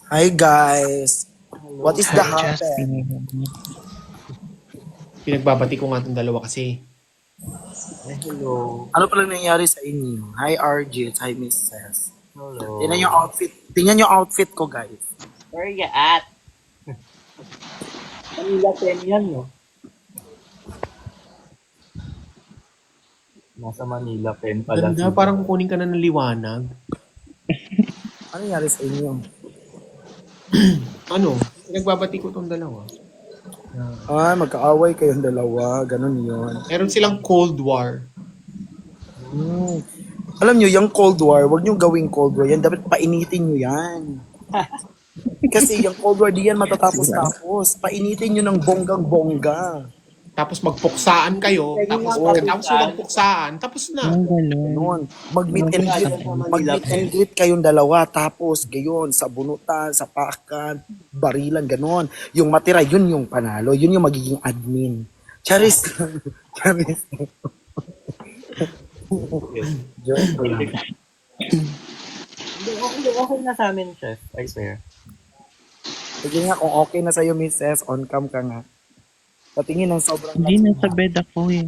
Hi guys. What is the happen? Pinagbabati ko nga itong dalawa kasi. Ay, hello. Ano pala nangyari sa inyo? Hi RJ, hi Mrs. Hello. Tingnan yung outfit. Tingnan yung outfit ko guys. Where you at? Manila 10 yan, no? Nasa Manila pen pala. Ganda, parang kukunin ka na ng liwanag. Ano nangyari sa inyo? Ano? Pinagbabati ko itong dalawa. Magkaaway kayong dalawa. Ganon yun. Meron silang Cold War. Alam nyo, yung Cold War, wag nyo gawing Cold War. Yan, dapat painitin nyo yan. Kasi yung Cold War, di yan matatapos-tapos. Painitin nyo ng bonggang-bongga. Tapos magpuksaan kayo. Tapos pagkatapos yung magpuksaan, tapos na. Ganon. Mag-meet and greet kayong dalawa. Tapos, gayon, sa bunutan, sa pakan, barilan, ganon. Yung matira, yun yung panalo. Yun yung magiging admin. Charis. Charis. Okay na sa amin, chef. I swear. Sige nga, kung okay na sa'yo, Mrs., on cam ka nga. Patingin ng sobrang... Hindi, nasa bed ako eh.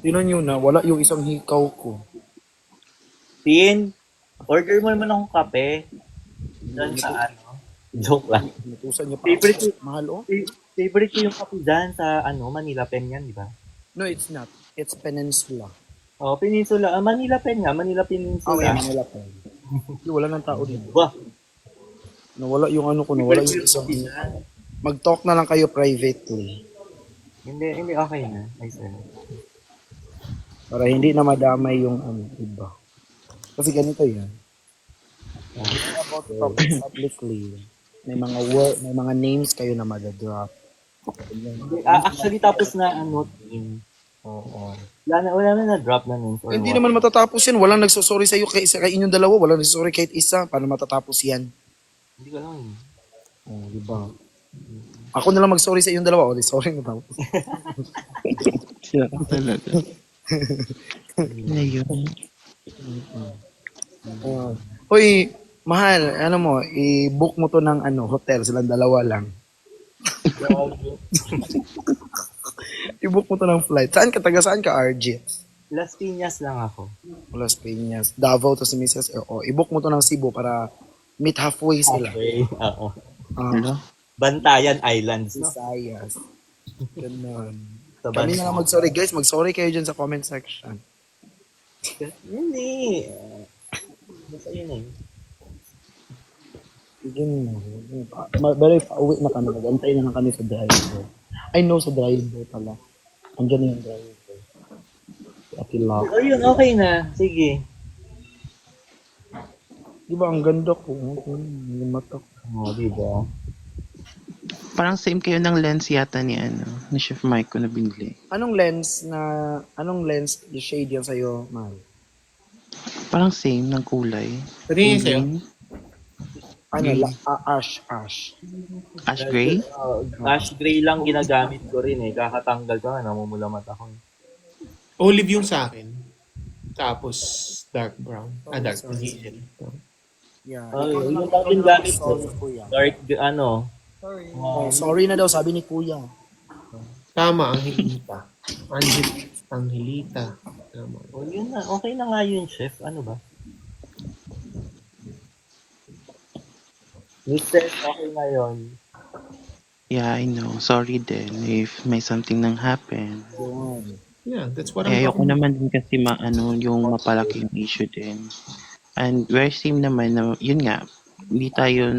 Tinan nyo na, wala yung isang hikaw ko. Tin, order mo naman akong kape. Diyan sa Joke lang. Natusan niyo pa. Favorite ko, Mahal, oh? favorite ko yung kape dyan sa Manila Pen yan, di ba? No, it's not. It's Peninsula. Oh, Peninsula. Manila Pen nga. Manila Oh, Peninsula. yeah, Manila pa. Wala nang tao dito. Ba? Nawala yung ano ko, nawala yung isang... Mag-talk na lang kayo privately. Hindi okay na. I swear. Para hindi na madamay yung iba. Kasi ganito yan. About to talk publicly. May mga may mga names kayo na mag-drop. Actually, tapos na Tin. Oo. Wala na na-drop na nun. Hindi naman matatapos yan. Walang nagsosorry sa'yo kay inyong dalawa. Walang nagsosorry kahit isa. Paano matatapos yan? Hindi ko alam. Oh, di ba? Ako na lang mag-sorry sa inyong dalawa. O, di sorry na tapos. Siya talaga. Ngayon. Hoy, mahal, ano mo, i-book mo to ng hotel. Silang dalawa lang. I-book mo to ng flight. Saan ka, RJ? Las Piñas lang ako. Las Piñas. Davao to si Mrs. O, i-book mo to ng Cebu para meet halfway sila. Okay. Oo. Hello? Bantayan Islands, no? Visayas. Ganon. Sa Kami na lang bansa. mag-sorry. Guys, mag-sorry kayo dyan sa comment section. Hindi. Basta yun eh. Sige na. Pero pauwi na kami. Nag-antay na lang kami sa driver. I know sa driver pala. Andiyan na yung driver. Si Ate Love. Ayun, okay na. Sige. Di ba ang ganda ko? Yung mata ko. Oo, diba? Parang same kayo ng lens yata ni Chef Mike ko na binili. Anong lens yung shade yan sa'yo, Mal? Parang same ng kulay. Pwede yun sa'yo? Ano, Green. ash. Ash gray? Ash gray lang ginagamit ko rin eh. Kakatanggal ko nga, namumula mata ko. Olive yung sa akin. Tapos dark brown. Dark brown. Hazel. Yeah. Ay, Ikaw yun naman, lang yung gamit ko. sorry, kuya. Dark, Oh, sorry na daw, sabi ni kuya. Tama, Angelita. Angelita. Tama. Oh, yun na. Okay na nga yun, chef. Ano ba? Mister, okay na yun. Yeah, I know. Sorry din if may something nang happen. Yun. Yeah, that's what Eh, I'm ayoko talking naman din kasi yung mapalaki yung issue din. And very same naman na, yun nga, hindi tayo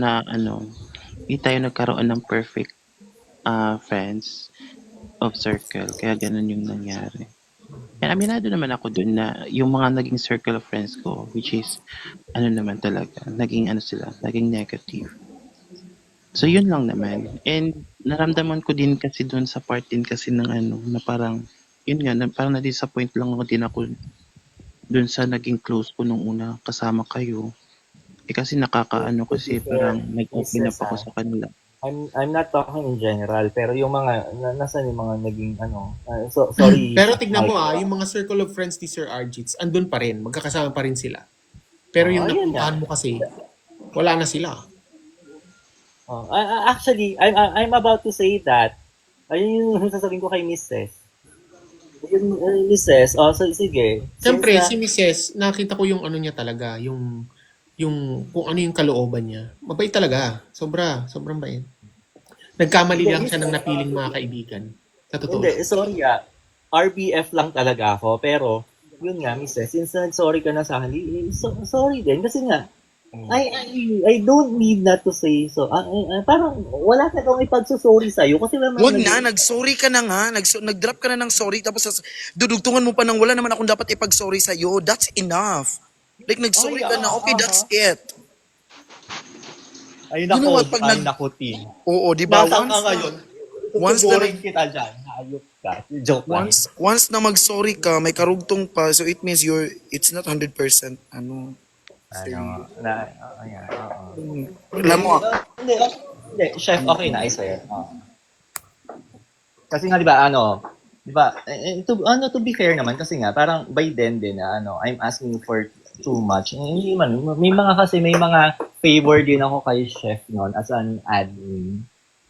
nagkaroon ng perfect friends of circle. Kaya ganun yung nangyari. And aminado naman ako dun na yung mga naging circle of friends ko, which is, naman talaga, naging negative. So yun lang naman. And naramdaman ko din kasi dun sa part din kasi ng na parang, yun nga, parang na-disappoint lang ako din ako dun sa naging close ko nung una kasama kayo. Eh kasi kasi parang nag-open up ako sa kanila. I'm not talking in general, pero yung mga, nasaan yung mga naging, sorry. Pero tignan mo yung mga circle of friends ni Sir Arjits, andun pa rin. Magkakasama pa rin sila. Pero yung Ayun napuntahan mo kasi, wala na sila. Actually, I'm about to say that. Ayun yung sasabihin ko kay Mrs. Yung Mrs. So sige. Siyempre, Since si Mrs., nakita ko yung ano niya talaga, yung kung ano yung kalooban niya. Mabait talaga. Sobrang bait. Nagkamali lang siya ng napiling mga kaibigan. Sa totoo. Hindi, sorry RBF lang talaga ako, pero yun nga, Mrs. Since sorry ka na sa akin, sorry din. Kasi nga, I don't need not to say so. Parang wala ka daw ipagsusorry sa'yo kasi Wag na, nag-sorry ka na nga. Nag-drop ka na ng sorry tapos dudugtungan mo pa ng wala naman akong dapat ipag-sorry sa'yo. That's enough. Like, nag-sorry ka na. Okay, that's it. Ay You know what, pag Tin. Oo, di ba? Nasaan ka ngayon? once na Tutuburin kita dyan. Hayop ka. Joke lang. once na mag-sorry ka, may karugtong pa, so it means it's not 100% alam mo, Hindi, chef, okay na, I swear. Kasi nga, di ba, to be fair naman, kasi nga, parang by then din, I'm asking for too much. Hindi man, may mga favor din ako kay chef noon as an admin.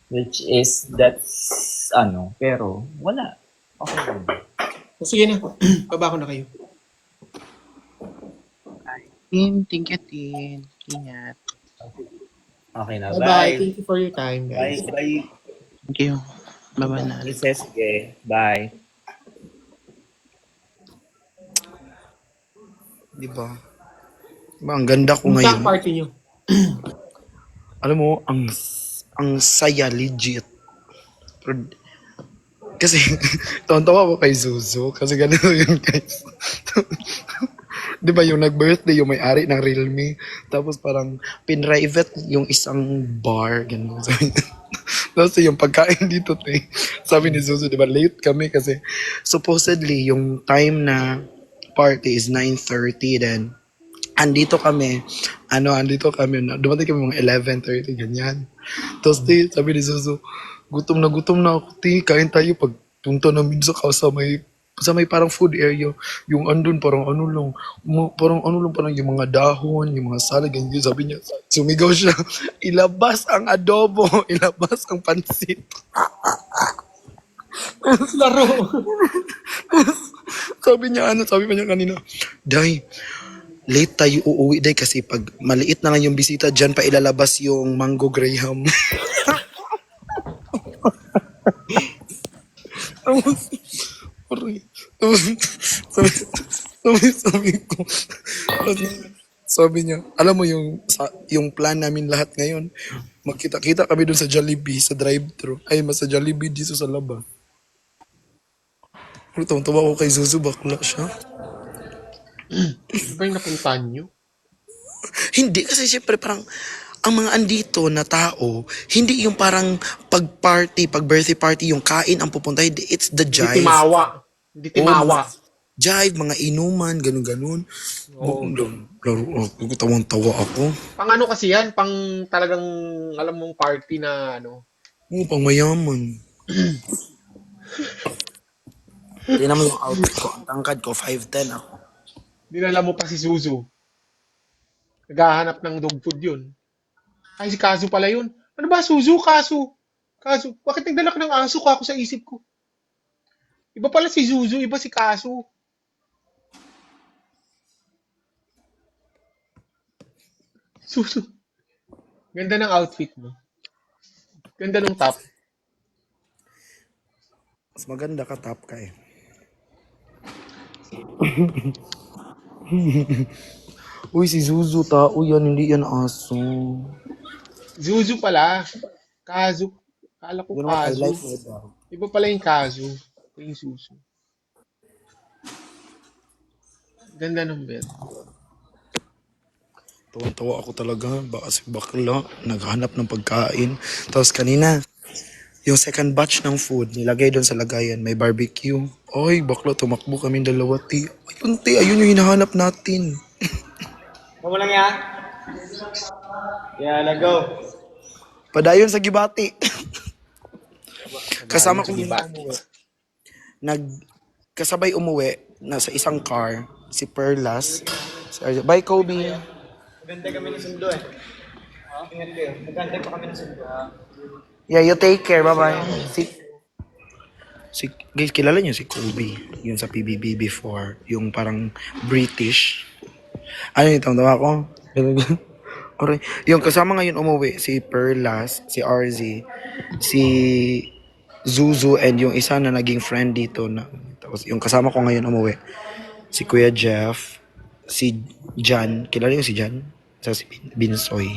Which is, pero, wala. Okay lang. Sige na. Baba ko na kayo. Tin, thank you, Tin. Ingat. Okay na, Bye-bye. bye. Thank you for your time, guys. Bye. Thank you. Bye-bye na. Mrs. G. Bye. di ba? Diba, ang ganda ko Kumusta ngayon. ang party nyo? Alam mo, ang saya, legit. Pero, kasi, tontawa ko kay Zuzu. Kasi ganito yun, guys. Di ba yung nag-birthday, yung may-ari ng Realme. Tapos parang pinrivate yung isang bar. Ganun. Tapos yung pagkain dito, sabi ni Zuzu, di ba, late kami kasi supposedly yung time na party is 9:30 then andito kami, dumating kami mga 11:30, ganyan. Tapos, sabi ni Zuzu, gutom na ako, kain tayo pag punta namin sa may parang food area, yung andun parang parang yung mga dahon, yung mga salad, ganyan. Sabi niya, sumigaw siya, ilabas ang adobo, ilabas ang pansit. Laro. sabi pa niya kanina, Day, late tayo uuwi, Day, kasi pag maliit na lang yung bisita, dyan pa ilalabas yung mango graham. sabi ko. Sabi niya, alam mo yung plan namin lahat ngayon, magkita-kita kami dun sa Jollibee, sa drive-thru. Ay, mas sa Jollibee dito sa laba. Pero tuwa ko kay Zuzu, bakla siya. Ano ba yung napuntahan nyo? Hindi, kasi siyempre parang, ang mga andito na tao, hindi yung parang pag-party, pag-birthday party, yung kain ang pupunta, hindi, it's the Hindi jive. timawa. Hindi Oo, mga timawa. jive, mga inuman, ganun-ganun. Oo. Laro ako, tawang-tawa ako. Pang ano kasi yan, pang talagang alam mong party na ano. Oo, pang mayaman. Tingnan mo yung outfit ko, ang tangkad ko, 5'10 ako. Dinala mo pa si Suzu. Naghahanap ng dog food yun. Ay, si Kazu pala yun. Ano ba, Suzu? Kazu. Bakit nagdala ka ng aso ka ako sa isip ko? Iba pala si Suzu, iba si Kazu. Suzu. Ganda ng outfit mo. Ganda ng top. Mas maganda ka, top ka eh. Uy, si Zuzu, tao yan, hindi yan aso. Zuzu pala. Kazu. Kala ko You know what, I Kazu. like my dog. Iba pala yung Kazu. Ito yung Suzu. Ganda ng bed. Tawang-tawa ako talaga, baka si bakla, naghanap ng pagkain. Tapos kanina, yung second batch ng food, nilagay doon sa lagayan, may barbecue. Ay, bakla, tumakbo kami dalawa, ti. Ayun, ti, ayun yung hinahanap natin. Kamu lang ya? Ya, go. Padayon sa Gibati. Kasama Sa ko yung Gibati. umuwi. Kasabay umuwi, nasa isang car, si Perlas. Bye, Kobe. Magantay kami ng sundo eh. Ingat kayo. Magantay pa kami ng sundo. Yeah, you take care. Bye-bye. Guys, kilala niyo si Kobe. Yun sa PBB before. Yung parang British. Ano yung tawa ko? Okay. Yung kasama ngayon umuwi, si Perlas, si RZ, si Zuzu, and yung isa na naging friend dito. Tapos yung kasama ko ngayon umuwi, si Kuya Jeff, si Jan. Kilala niyo si Jan? Sa si Binsoy.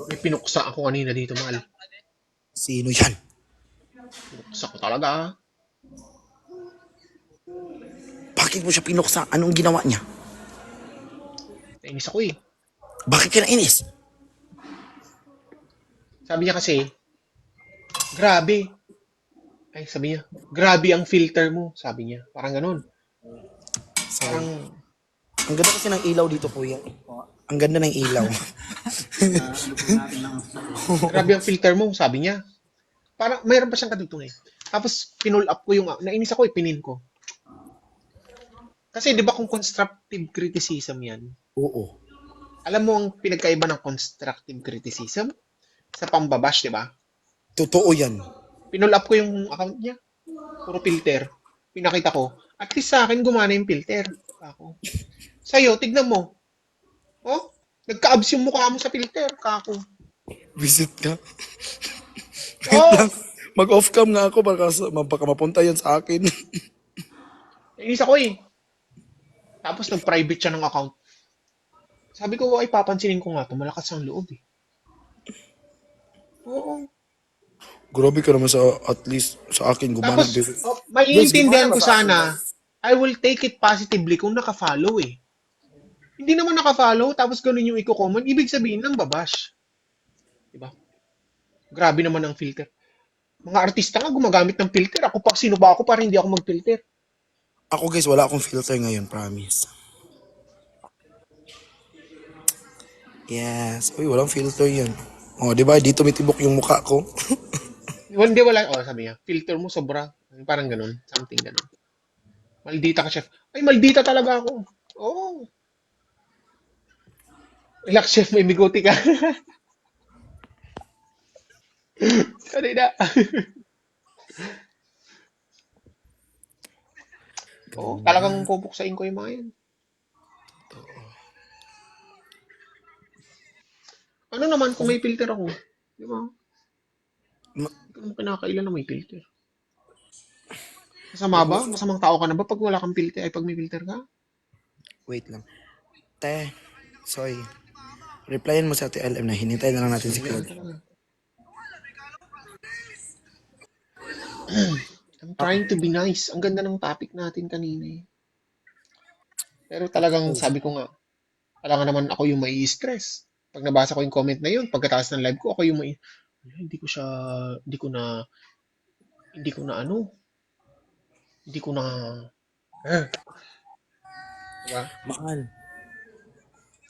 May pinuksa ako kanina dito, mahal. Sino yan? Pinuksa ko talaga. Bakit mo siya pinuksa? Anong ginawa niya? Nainis ako eh. Bakit ka nainis? Sabi niya kasi, grabe. Ay, sabi niya, grabe ang filter mo. Sabi niya, parang ganun. Parang, Ang ganda kasi ng ilaw dito, kuya. Ang ganda ng ilaw. grabe ang filter mo. Sabi niya. Parang, mayroon pa siyang kadugtong eh. Tapos, pinull up ko yung, nainis ako eh, pinin ko. Kasi di ba kung constructive criticism yan, Oo. alam mo ang pinagkaiba ng constructive criticism sa pambabash, di ba? Totoo yan. Pinull up ko yung account niya. Puro filter. Pinakita ko. At least sa akin, gumana yung filter. Kako. Sa'yo, tignan mo. Oh, nagka-abs yung mukha mo sa filter. Kako. Visit ka. Oh, Mag-off cam nga ako baka mapunta yan sa akin. nainis ako eh. Tapos nag-private siya ng account. Sabi ko, ay papansinin ko nga to. Malakas ang loob eh. Oo. Grabe ka naman sa, at least sa akin, gumana. Tapos, maiintindihan ko sana, I will take it positively kung naka-follow eh. Hindi naman naka-follow, tapos ganun yung i-comment, ibig sabihin ng babash. Diba? Grabe naman ang filter. Mga artista nga gumagamit ng filter. Ako pa, sino ba ako para hindi ako mag-filter? Ako guys, wala akong filter ngayon, promise. Yes. Uy, walang filter yan. Oh, di ba? Dito mitibok yung mukha ko. Hindi, wala. Oh, sabi niya, filter mo sobra. Parang ganun. Something ganun. Maldita ka, chef. Ay, maldita talaga ako. Oo. Oh. Relax, chef. May bigote ka. Sorry na. Oo, talagang pupuksain ko yung mga yan. Ano naman kung may filter ako? Di ba? Ma- Hindi ko naman kinakailan na may filter. Masama ba? Masamang tao ka na ba pag wala kang filter? Ay, pag may filter ka? Wait lang. Te, sorry. Replyan mo sa Ate LM na hinintay na lang natin si Ganyan Claude. talaga. I'm trying to be nice. Ang ganda ng topic natin kanina eh. Pero talagang sabi ko nga, alam nga naman ako yung may stress. Pag nabasa ko yung comment na yun, pagkatapos ng live ko, ako yung may, hindi ko siya, hindi ko na, hindi ko na ano, hindi ko na, diba? Mahal.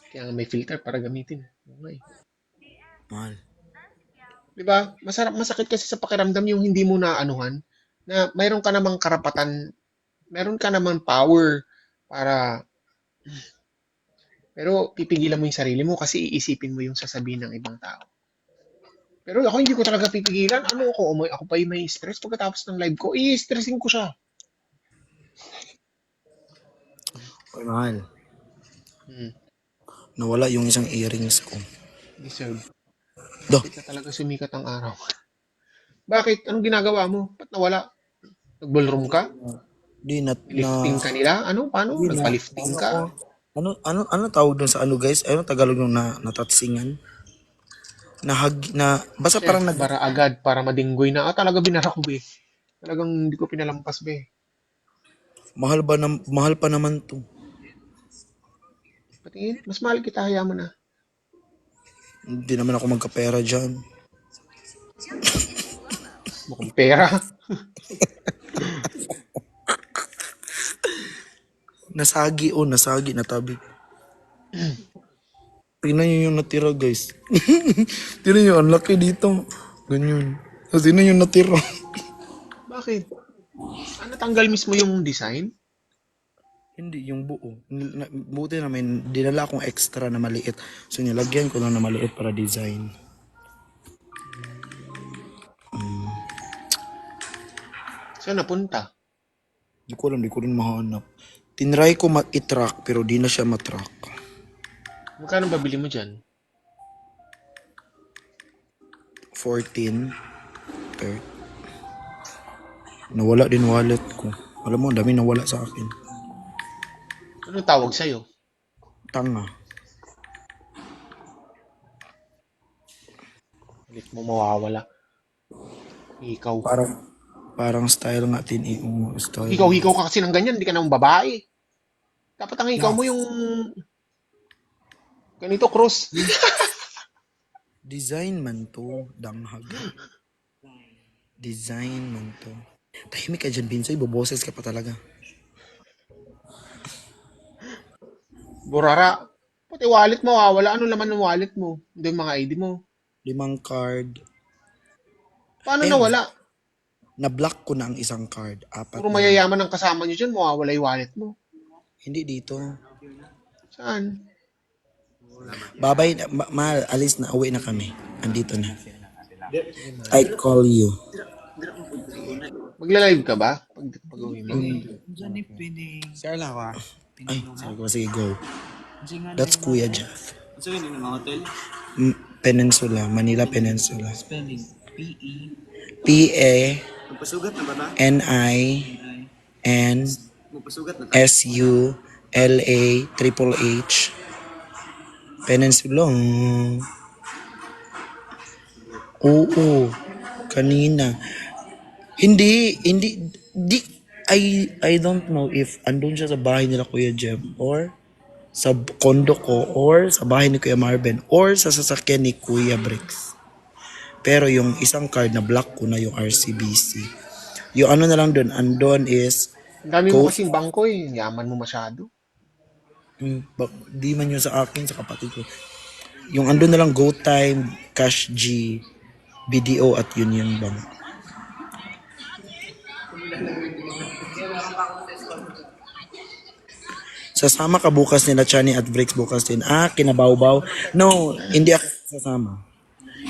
Kaya nga may filter para gamitin. Okay. Mahal. Diba? Masakit kasi sa pakiramdam yung hindi mo na anuhan, na mayroon ka namang karapatan, meron ka namang power para, pero pipigilan mo yung sarili mo kasi iisipin mo yung sasabihin ng ibang tao. Pero ako hindi ko talaga pipigilan. Ano ako pa yung may stress pagkatapos ng live ko. I-stressin ko siya. Oy, mahal. Hmm. Nawala yung isang earrings ko. Deserve. Do. Malapit na talaga sumikat ang araw. Bakit? Anong ginagawa mo? Ba't nawala? Nag-ballroom ka? Di na, Lifting ka nila? Ano? Paano? di na, Nagpa-lifting ano ka? ko, ano tawag dun sa ano guys? Ano Tagalog yung natatsingan? Basta Chef, parang bara agad para madinggoy na. Talaga binara ko, be. Talagang hindi ko pinalampas, be. mahal pa naman to. Patingin, mas mahal kita, hayaan mo na. Hindi naman ako magkapera dyan. Mukhang pera. Nasagi, natabi. Tingnan nyo yung natira guys. Tingnan nyo, ang laki dito. Ganyan. So, tingnan yung natira. Bakit? Natanggal mismo yung design? Hindi, yung buo. Buti na may dinala akong extra na maliit. So, nilagyan ko lang na maliit para design. Saan napunta? Di ko rin mahanap. Tinry ko i-track pero di na siya matrack. Magkano ba bili mo dyan? 14. Eh, nawala din wallet ko. Alam mo, ang dami nawala sa akin. Anong tawag sa'yo? Tanga. Ulit mo mawawala. Ikaw. Parang style nga style. Ikaw ka kasi ng ganyan, hindi ka naman babae. Dapat ang ikaw mo yung ganito cross. Design man to, danghag. Design man to. Tahimik ka dyan, Binsoy. Boboses ka pa talaga. Burara. Pati wallet mo, wala. Ano laman ng wallet mo? Hindi yung mga ID mo. 5 card. Paano Eh, nawala? Na-block ko na ang isang card. 4 Puro na. mayayaman ang kasama nyo dyan, mawawala yung wallet mo. Hindi dito. Saan? Babay, mahal, alis na. Uwi na kami. Andito na. I call you. Magla-live ka ba? Pag-uwi mo. Share lang ako ah. Ay, sabi ko, sige, go. That's Kuya Jeff. Peninsula, Manila Peninsula. Spelling. P-A-N-I-N-S-U-L-A-H-H. Peninsula. Oo, kanina. Hindi, I don't know if andun siya sa bahay nila Kuya Jeff or sa kondo ko or sa bahay ni Kuya Marvin or sa sasakyan ni Kuya Bricks. Pero yung isang card na block ko na yung RCBC. Yung ano na lang doon, andon is Ang dami mo Go- kasing bangko eh. Yaman mo masyado. di man yun sa akin, sa kapatid ko. Yung andun na lang GoTime, Cash G, BDO at Union Bank. Sasama ka bukas nila Chani at Bricks bukas din. Kinabaw-baw. No, hindi ako sasama.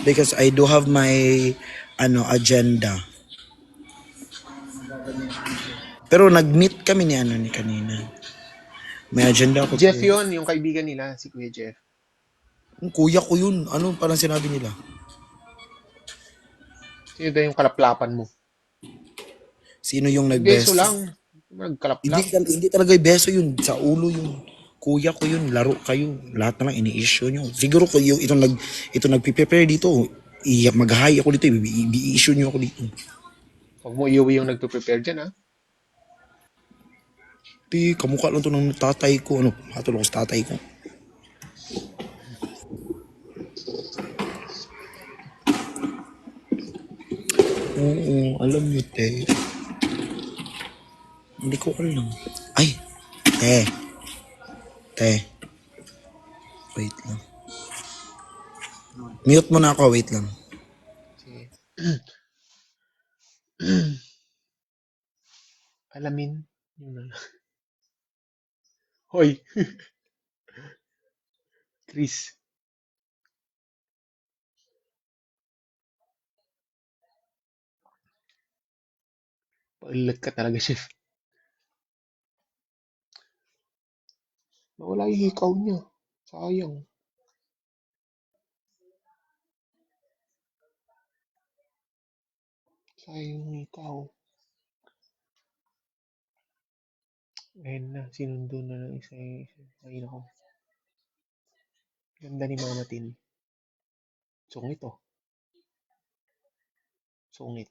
Because I do have my agenda. Pero nag-meet kami ni kanina. May agenda ako. Jeff yun, yung kaibigan nila, si Kuya Jeff. Kuya ko yun. Ano parang sinabi nila? Sino daw yung kalaplapan mo? Sino yung Beso nag-beso? lang. Nagkalap Hindi, lang. hindi talaga yung beso yun. Sa ulo yun. Kuya ko yun, laro kayo. Lahat na lang ini-issue nyo. Siguro ko yung ito nagpe-prepare dito. Mag-high ako dito. I-issue nyo ako dito. Huwag mo iuwi yung nagpe-prepare dyan, ha? Kamukha lang to ng tatay ko. Ano, hatol ako sa tatay ko. Oo, alam nyo, te. Hindi ko alam. Ay, te. Te. Wait lang. Mute mo na ako, wait lang. Sige. Alamin. Yun na lang. Hoy. Chris. Pailag ka talaga, chef. Nawala yung hikaw niya. Sayang. Sayang yung hikaw. Ayun na. Sinundo na ng isa. Ayun ako. Ganda ni Mama Tin. Sungit, oh. Sungit.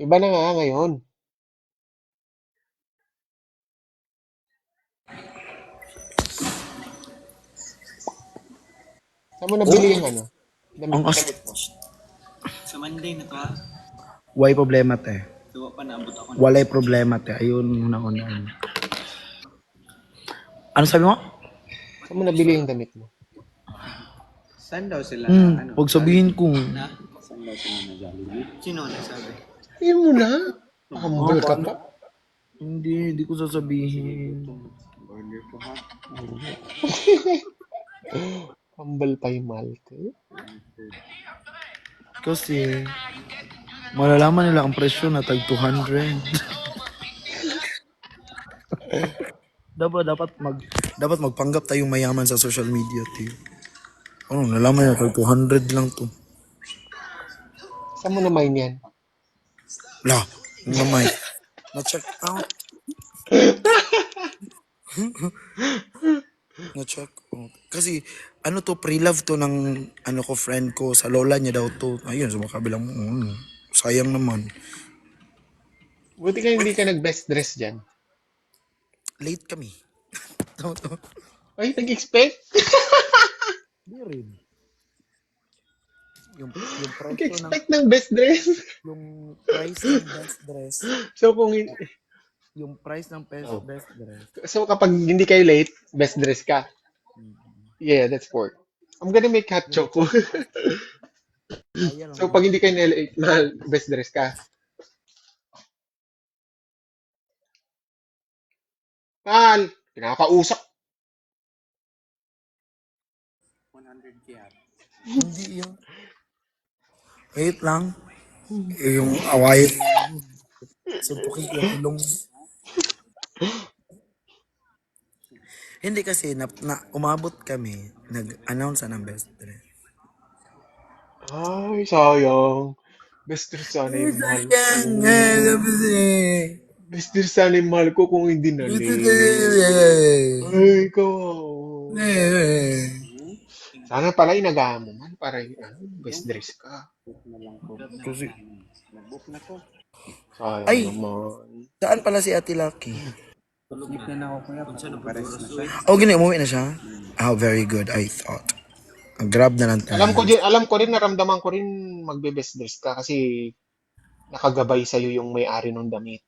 Iba na nga ngayon. Saan mo nabili yung ano? Ang Damit mo. Sa Monday na to ha. Why problema, te? Tuwa pa naabot ako. Walay problema, te. Ayun, una. Ano sabi mo? Saan mo nabili yung damit mo? Saan daw sila? Huwag sabihin ko. Saan daw sila na Jollibee? Sino nagsabi? Sabihin mo na. Humble ka pa. Hindi ko sasabihin. Order ko ha. Humble pa yung Malte. Kasi, malalaman nila ang presyo na tag 200. dapat magpanggap tayong mayaman sa social media, tiyo. Oh, nalaman niya tag 200 lang to. Saan mo naman yan? La, namay. Na-check out. Na-check out. Kasi, ano to, pre-love to ng ano ko, friend ko. Sa lola niya daw to. Ayun, sa makabilang mo. Sayang naman. Buti ka hindi ka nag-best dress dyan. Late kami. Ay, nag-expect? Di rin. Yung presyo ng Nag-expect ng best dress? yung price ng best dress, So, kung yung price ng Oh. best dress. so kapag hindi kayo late, best dress ka. Yeah, that's pork. I'm gonna make hot choco. Ayan So, pag hindi kayo late, mahal, best dress ka. Mahal, pinakausap. 100k ha. hindi yun. Wait lang. Yung away. Suntukin ko yung ilong. Hindi kasi umabot kami, nag-announce ng best dress. Ay, sayang. Best dress sana yung mahal ko. Best dress sana yung mahal ko kung hindi na late. Ay, kawawa. Sana pala inagahan mo man para yung best dress ka. Kasi, Nag-book na to. Sayang Ay! naman. saan pala si Ate Lucky? Tulog na ako kuya. Pares na siya. Oh, gini, umuwi na siya? Oh, very good, I thought. Grab na lang tayo. Alam ko rin, naramdaman ko rin magbe-best dress ka kasi nakagabay sa'yo yung may-ari ng damit.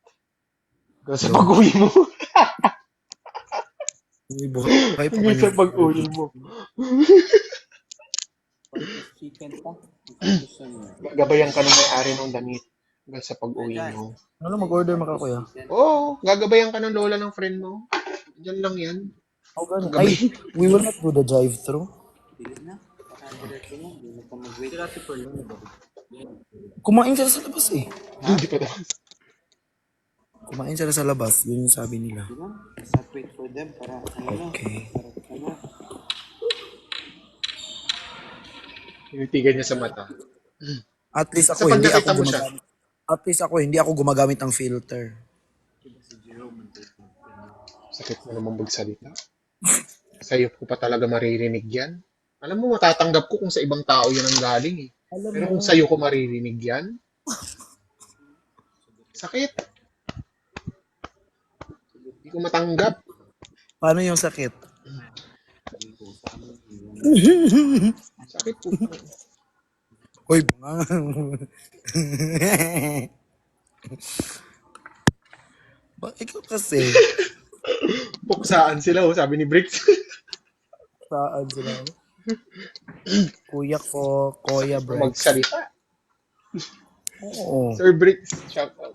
Sa pag-uwi mo. Buhay pa Hanggang sa pag-uwi mo. Chicken pa. Gagabayan ka ng may-ari ng damit. Hanggang sa pag-uwi mo. Ano mag-order makakuya? Oo, gagabayan ka ng lola ng friend mo. Diyan lang yan. Oh, ganun. Ay, we will not do the drive-thru. Dili na. Pakadiretso na. Hindi na pa mag-wait. Sila si Perlon. Kumain sila sa labas eh. Hindi pa tapos. Kumain sila sa labas. Yun yung sabi nila. Stop wait for them para ano, Okay. Tinitigan niya sa mata. At least Sa ako, pag hindi ako nakita mo siya, gumagamit. At least ako, hindi ako gumagamit ng filter. sakit mo naman magsalita. Sa'yo ko pa talaga maririnig yan. Alam mo, matatanggap ko kung sa ibang tao yan ang galing eh. Alam Pero mo, kung sa'yo ko maririnig yan, sakit. Hindi ko matanggap. paano yung sakit? Sakit po. Hoy, mga. Ba, ikaw kasi, Puksaan sila oh, sabi ni Bricks. saan sila? Kuya ko, Kuya Sakit mo Brex. magsalita. Oo. Sir Bricks, shout out.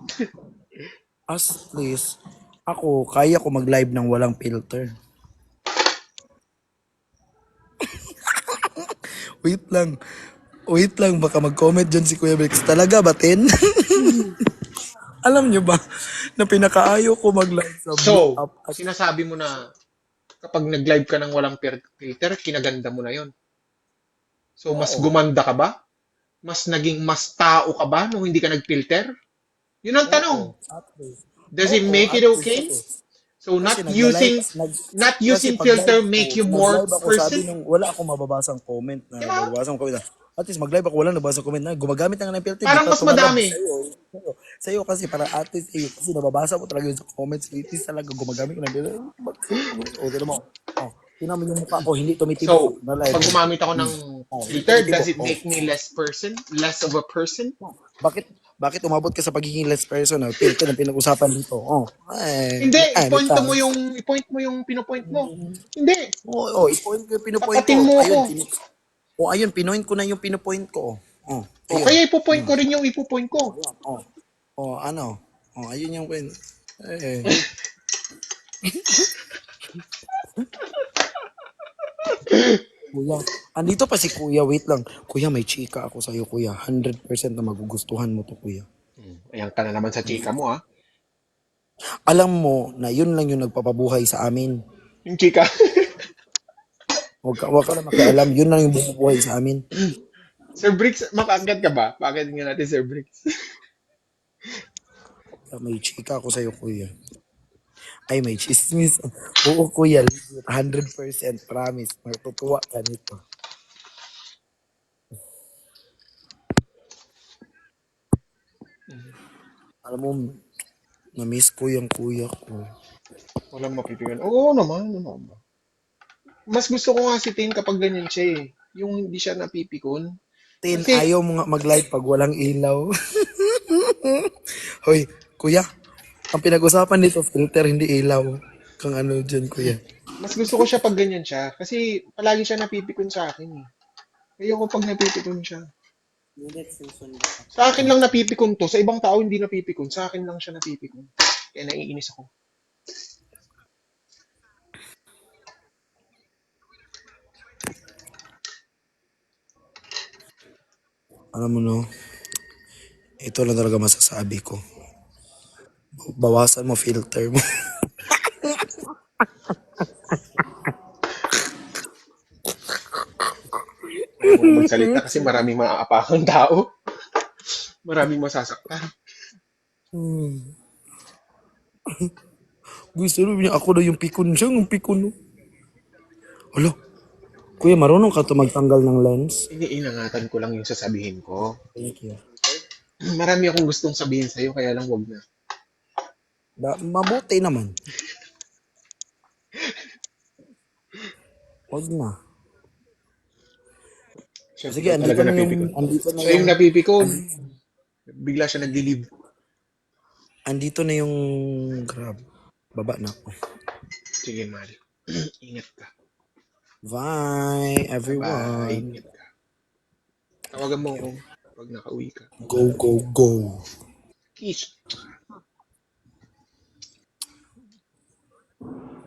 As least, ako, kaya ko mag-live ng walang filter. Wait lang. Wait lang, baka mag-comment dyan si Kuya Brex. Talaga ba, Tin? Alam nyo ba, na pinakaayo ko mag-live sa Blue So, Up at sinasabi mo na kapag nag-live ka ng walang filter, kinaganda mo na yon. So, mas oo. gumanda ka ba? Mas naging mas tao ka ba nung hindi ka nag-filter? Yun ang tanong. Oo, at least. Does it Oo, make at it least okay? ako. So, Kasi nagla-live, not kasi using pag live filter ko, make you more nag-live ako, sabi person? nung wala akong mababasang comment na Diba? nababasang comment na. At least mag-live ako, wala nababasang comment na gumagamit na nga ng filter, di Parang pa mas tumalab madami. sa'yo kasi para at least sa'yo, kasi nababasa ko talaga yun sa comments, at least talaga gumagamit ko ng filter. O, tignan mo. Oh, tingnan mo yung mukha ko, hindi tumitibok So, na live. pag gumamit ako ng Oh, hindi filter, does tumitibok. it Oh. make me less person? Less of a person? Bakit umabot ka sa pagiging less personal? Filter ang pinag-usapan dito. Oh, Hindi, may chance. i-point mo yung pinopoint mo. Hindi. Oo, i-point ko yung pinupoint Tapatin ko. mo ako. Ayun, pinoint ko na yung pinupoint ko. Oh, O ayun. kaya ipopoint ko rin yung ipopoint ko. Oh, ano? Oh, ayun yung point. Eh, kuya. Andito pa si kuya, wait lang. Kuya, may chika ako sa'yo, kuya. 100% na magugustuhan mo to, kuya. Ayan ka na naman sa chika mo, ha? Alam mo na yun lang yung nagpapabuhay sa amin. Yung chika. Huwag ka na makialam. Yun lang yung bumubuhay sa amin. Sir Bricks, makaagad ka ba? Bakit nga natin, Sir Bricks? May chika ako sa'yo, kuya. Ay, may chismis. Oo, kuya. 100% promise. Matutuwa ka nito. Alam mo, na-miss ko yung kuya ko. Walang mapipigyan. Oo naman, naman ba? Mas gusto ko nga si Tin kapag ganyan siya eh. Yung hindi siya napipikon. Tin, Kasi, ayaw mo nga mag-live pag walang ilaw. Hoy, kuya. Ang pinag-usapan dito, filter, hindi ilaw. Kung ano dyan, kuya. mas gusto ko siya pag ganyan siya. Kasi palagi siya napipikon sa akin eh. Ayoko pag napipikon siya. Sa akin lang napipikon to. Sa ibang tao hindi napipikon. Sa akin lang siya napipikon. Kaya naiinis ako. Alam mo, no? Ito lang talaga masasabi ko. Bawasan mo filter mo. Ayaw mo na magsalita kasi maraming maaapakang tao. Maraming masasaktan. Gusto niya ako na yung pikon siya, yung pikon. Alo, kuya, marunong ka to magtanggal ng lens? Iniingatan ko lang yung sasabihin ko. Thank you. Marami akong gustong sabihin sa'yo, kaya lang wag na. Mabuti naman. Wag na. Siya Sige, ikaw talaga napipikon. Siya yung napipikon. Bigla siya nag-leave. andito na yung grab. Baba na ako. Sige, mahal. Ingat ka. Bye, Bye-bye. everyone. Ingat ka. Tawagan mo ako pag nakauwi ka. Go, go, go. Kiss.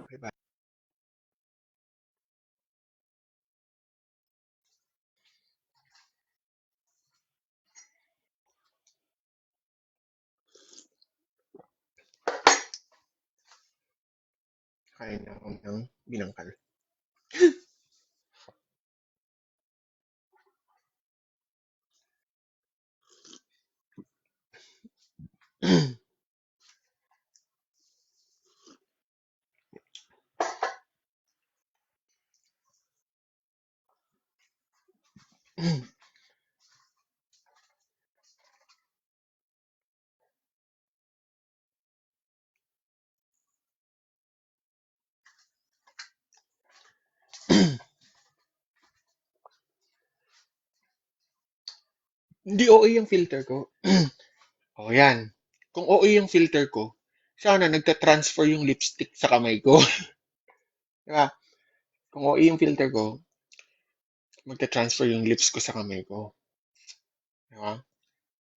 Bye-bye. Kain na ako ng binangkal. Hindi OA yung filter ko. O yan. Kung OA yung filter ko, sana nagta-transfer yung lipstick sa kamay ko. Diba? Kung OA yung filter ko, magta-transfer yung lips ko sa kamay ko. Diba?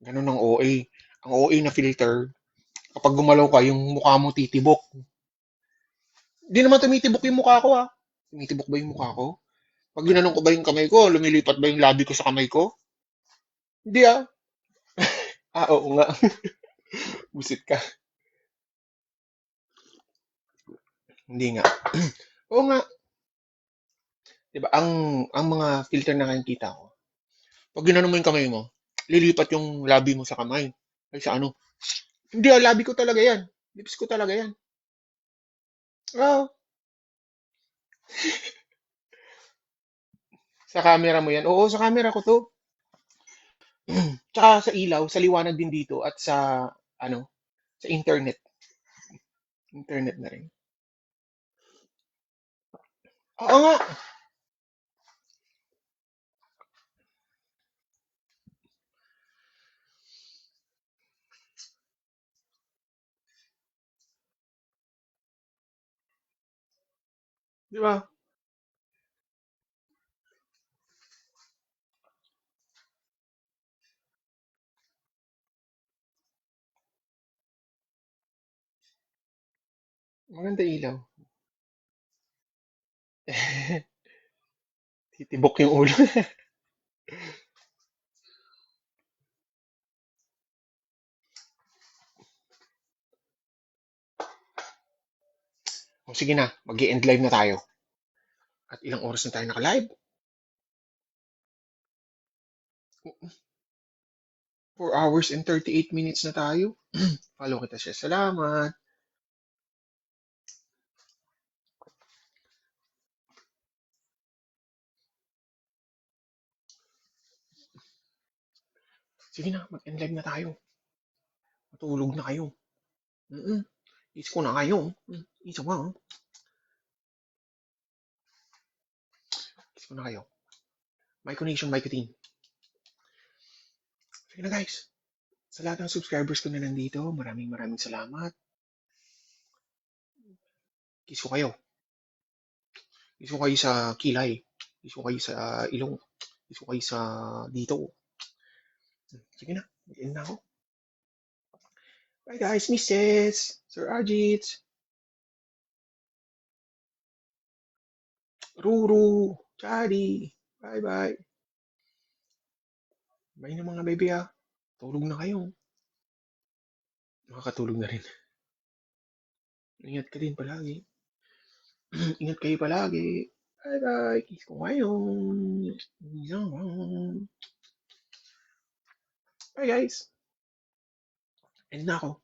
Ganun ang OA. Ang OA na filter, kapag gumalaw ka, yung mukha mo titibok. Hindi naman tumitibok yung mukha ko, ha. Tumitibok ba yung mukha ko? Pag ginanong ko ba yung kamay ko, lumilipat ba yung labi ko sa kamay ko? Hindi, ah. Oo nga. Busit ka. Hindi nga. Oo nga. Diba? Ang mga filter na nakikita ko, pag ginanong mo yung kamay mo, lilipat yung labi mo sa kamay. Ay, sa ano? Hindi, labi ko talaga yan. Lips ko talaga yan. Ah, sa camera mo yan. Oo, sa camera ko to. Tsaka sa ilaw, sa liwanag din dito at sa, ano, sa internet. Internet na rin. Oo nga. Di ba? Maganda ilaw. Titibok yung ulo. O sige na, mag-i-end live na tayo. At ilang oras na tayo naka-live? 4 hours and 38 minutes na tayo. Follow kita siya. Salamat. Sige na, mag-end live na tayo. Matulog na kayo. Is ko na kayo. Isa ba? Is ko na kayo. My connection, my team. Sige na guys. Sa lahat ng subscribers ko na nandito, maraming salamat. Kiss ko kayo. Kiss ko kayo sa kilay. Kiss ko kayo sa ilong. Kiss ko kayo sa dito. Sige na, mag-end na ako. Bye guys, Mrs. Sir Ajit. Ruru. Chari. Bye-bye. Bye na mga baby ha. Tulog na kayo. Makakatulog na rin. Ingat ka din palagi. Ingat kayo palagi. Bye-bye. Kiss ko kayo. Bye guys. End na ako.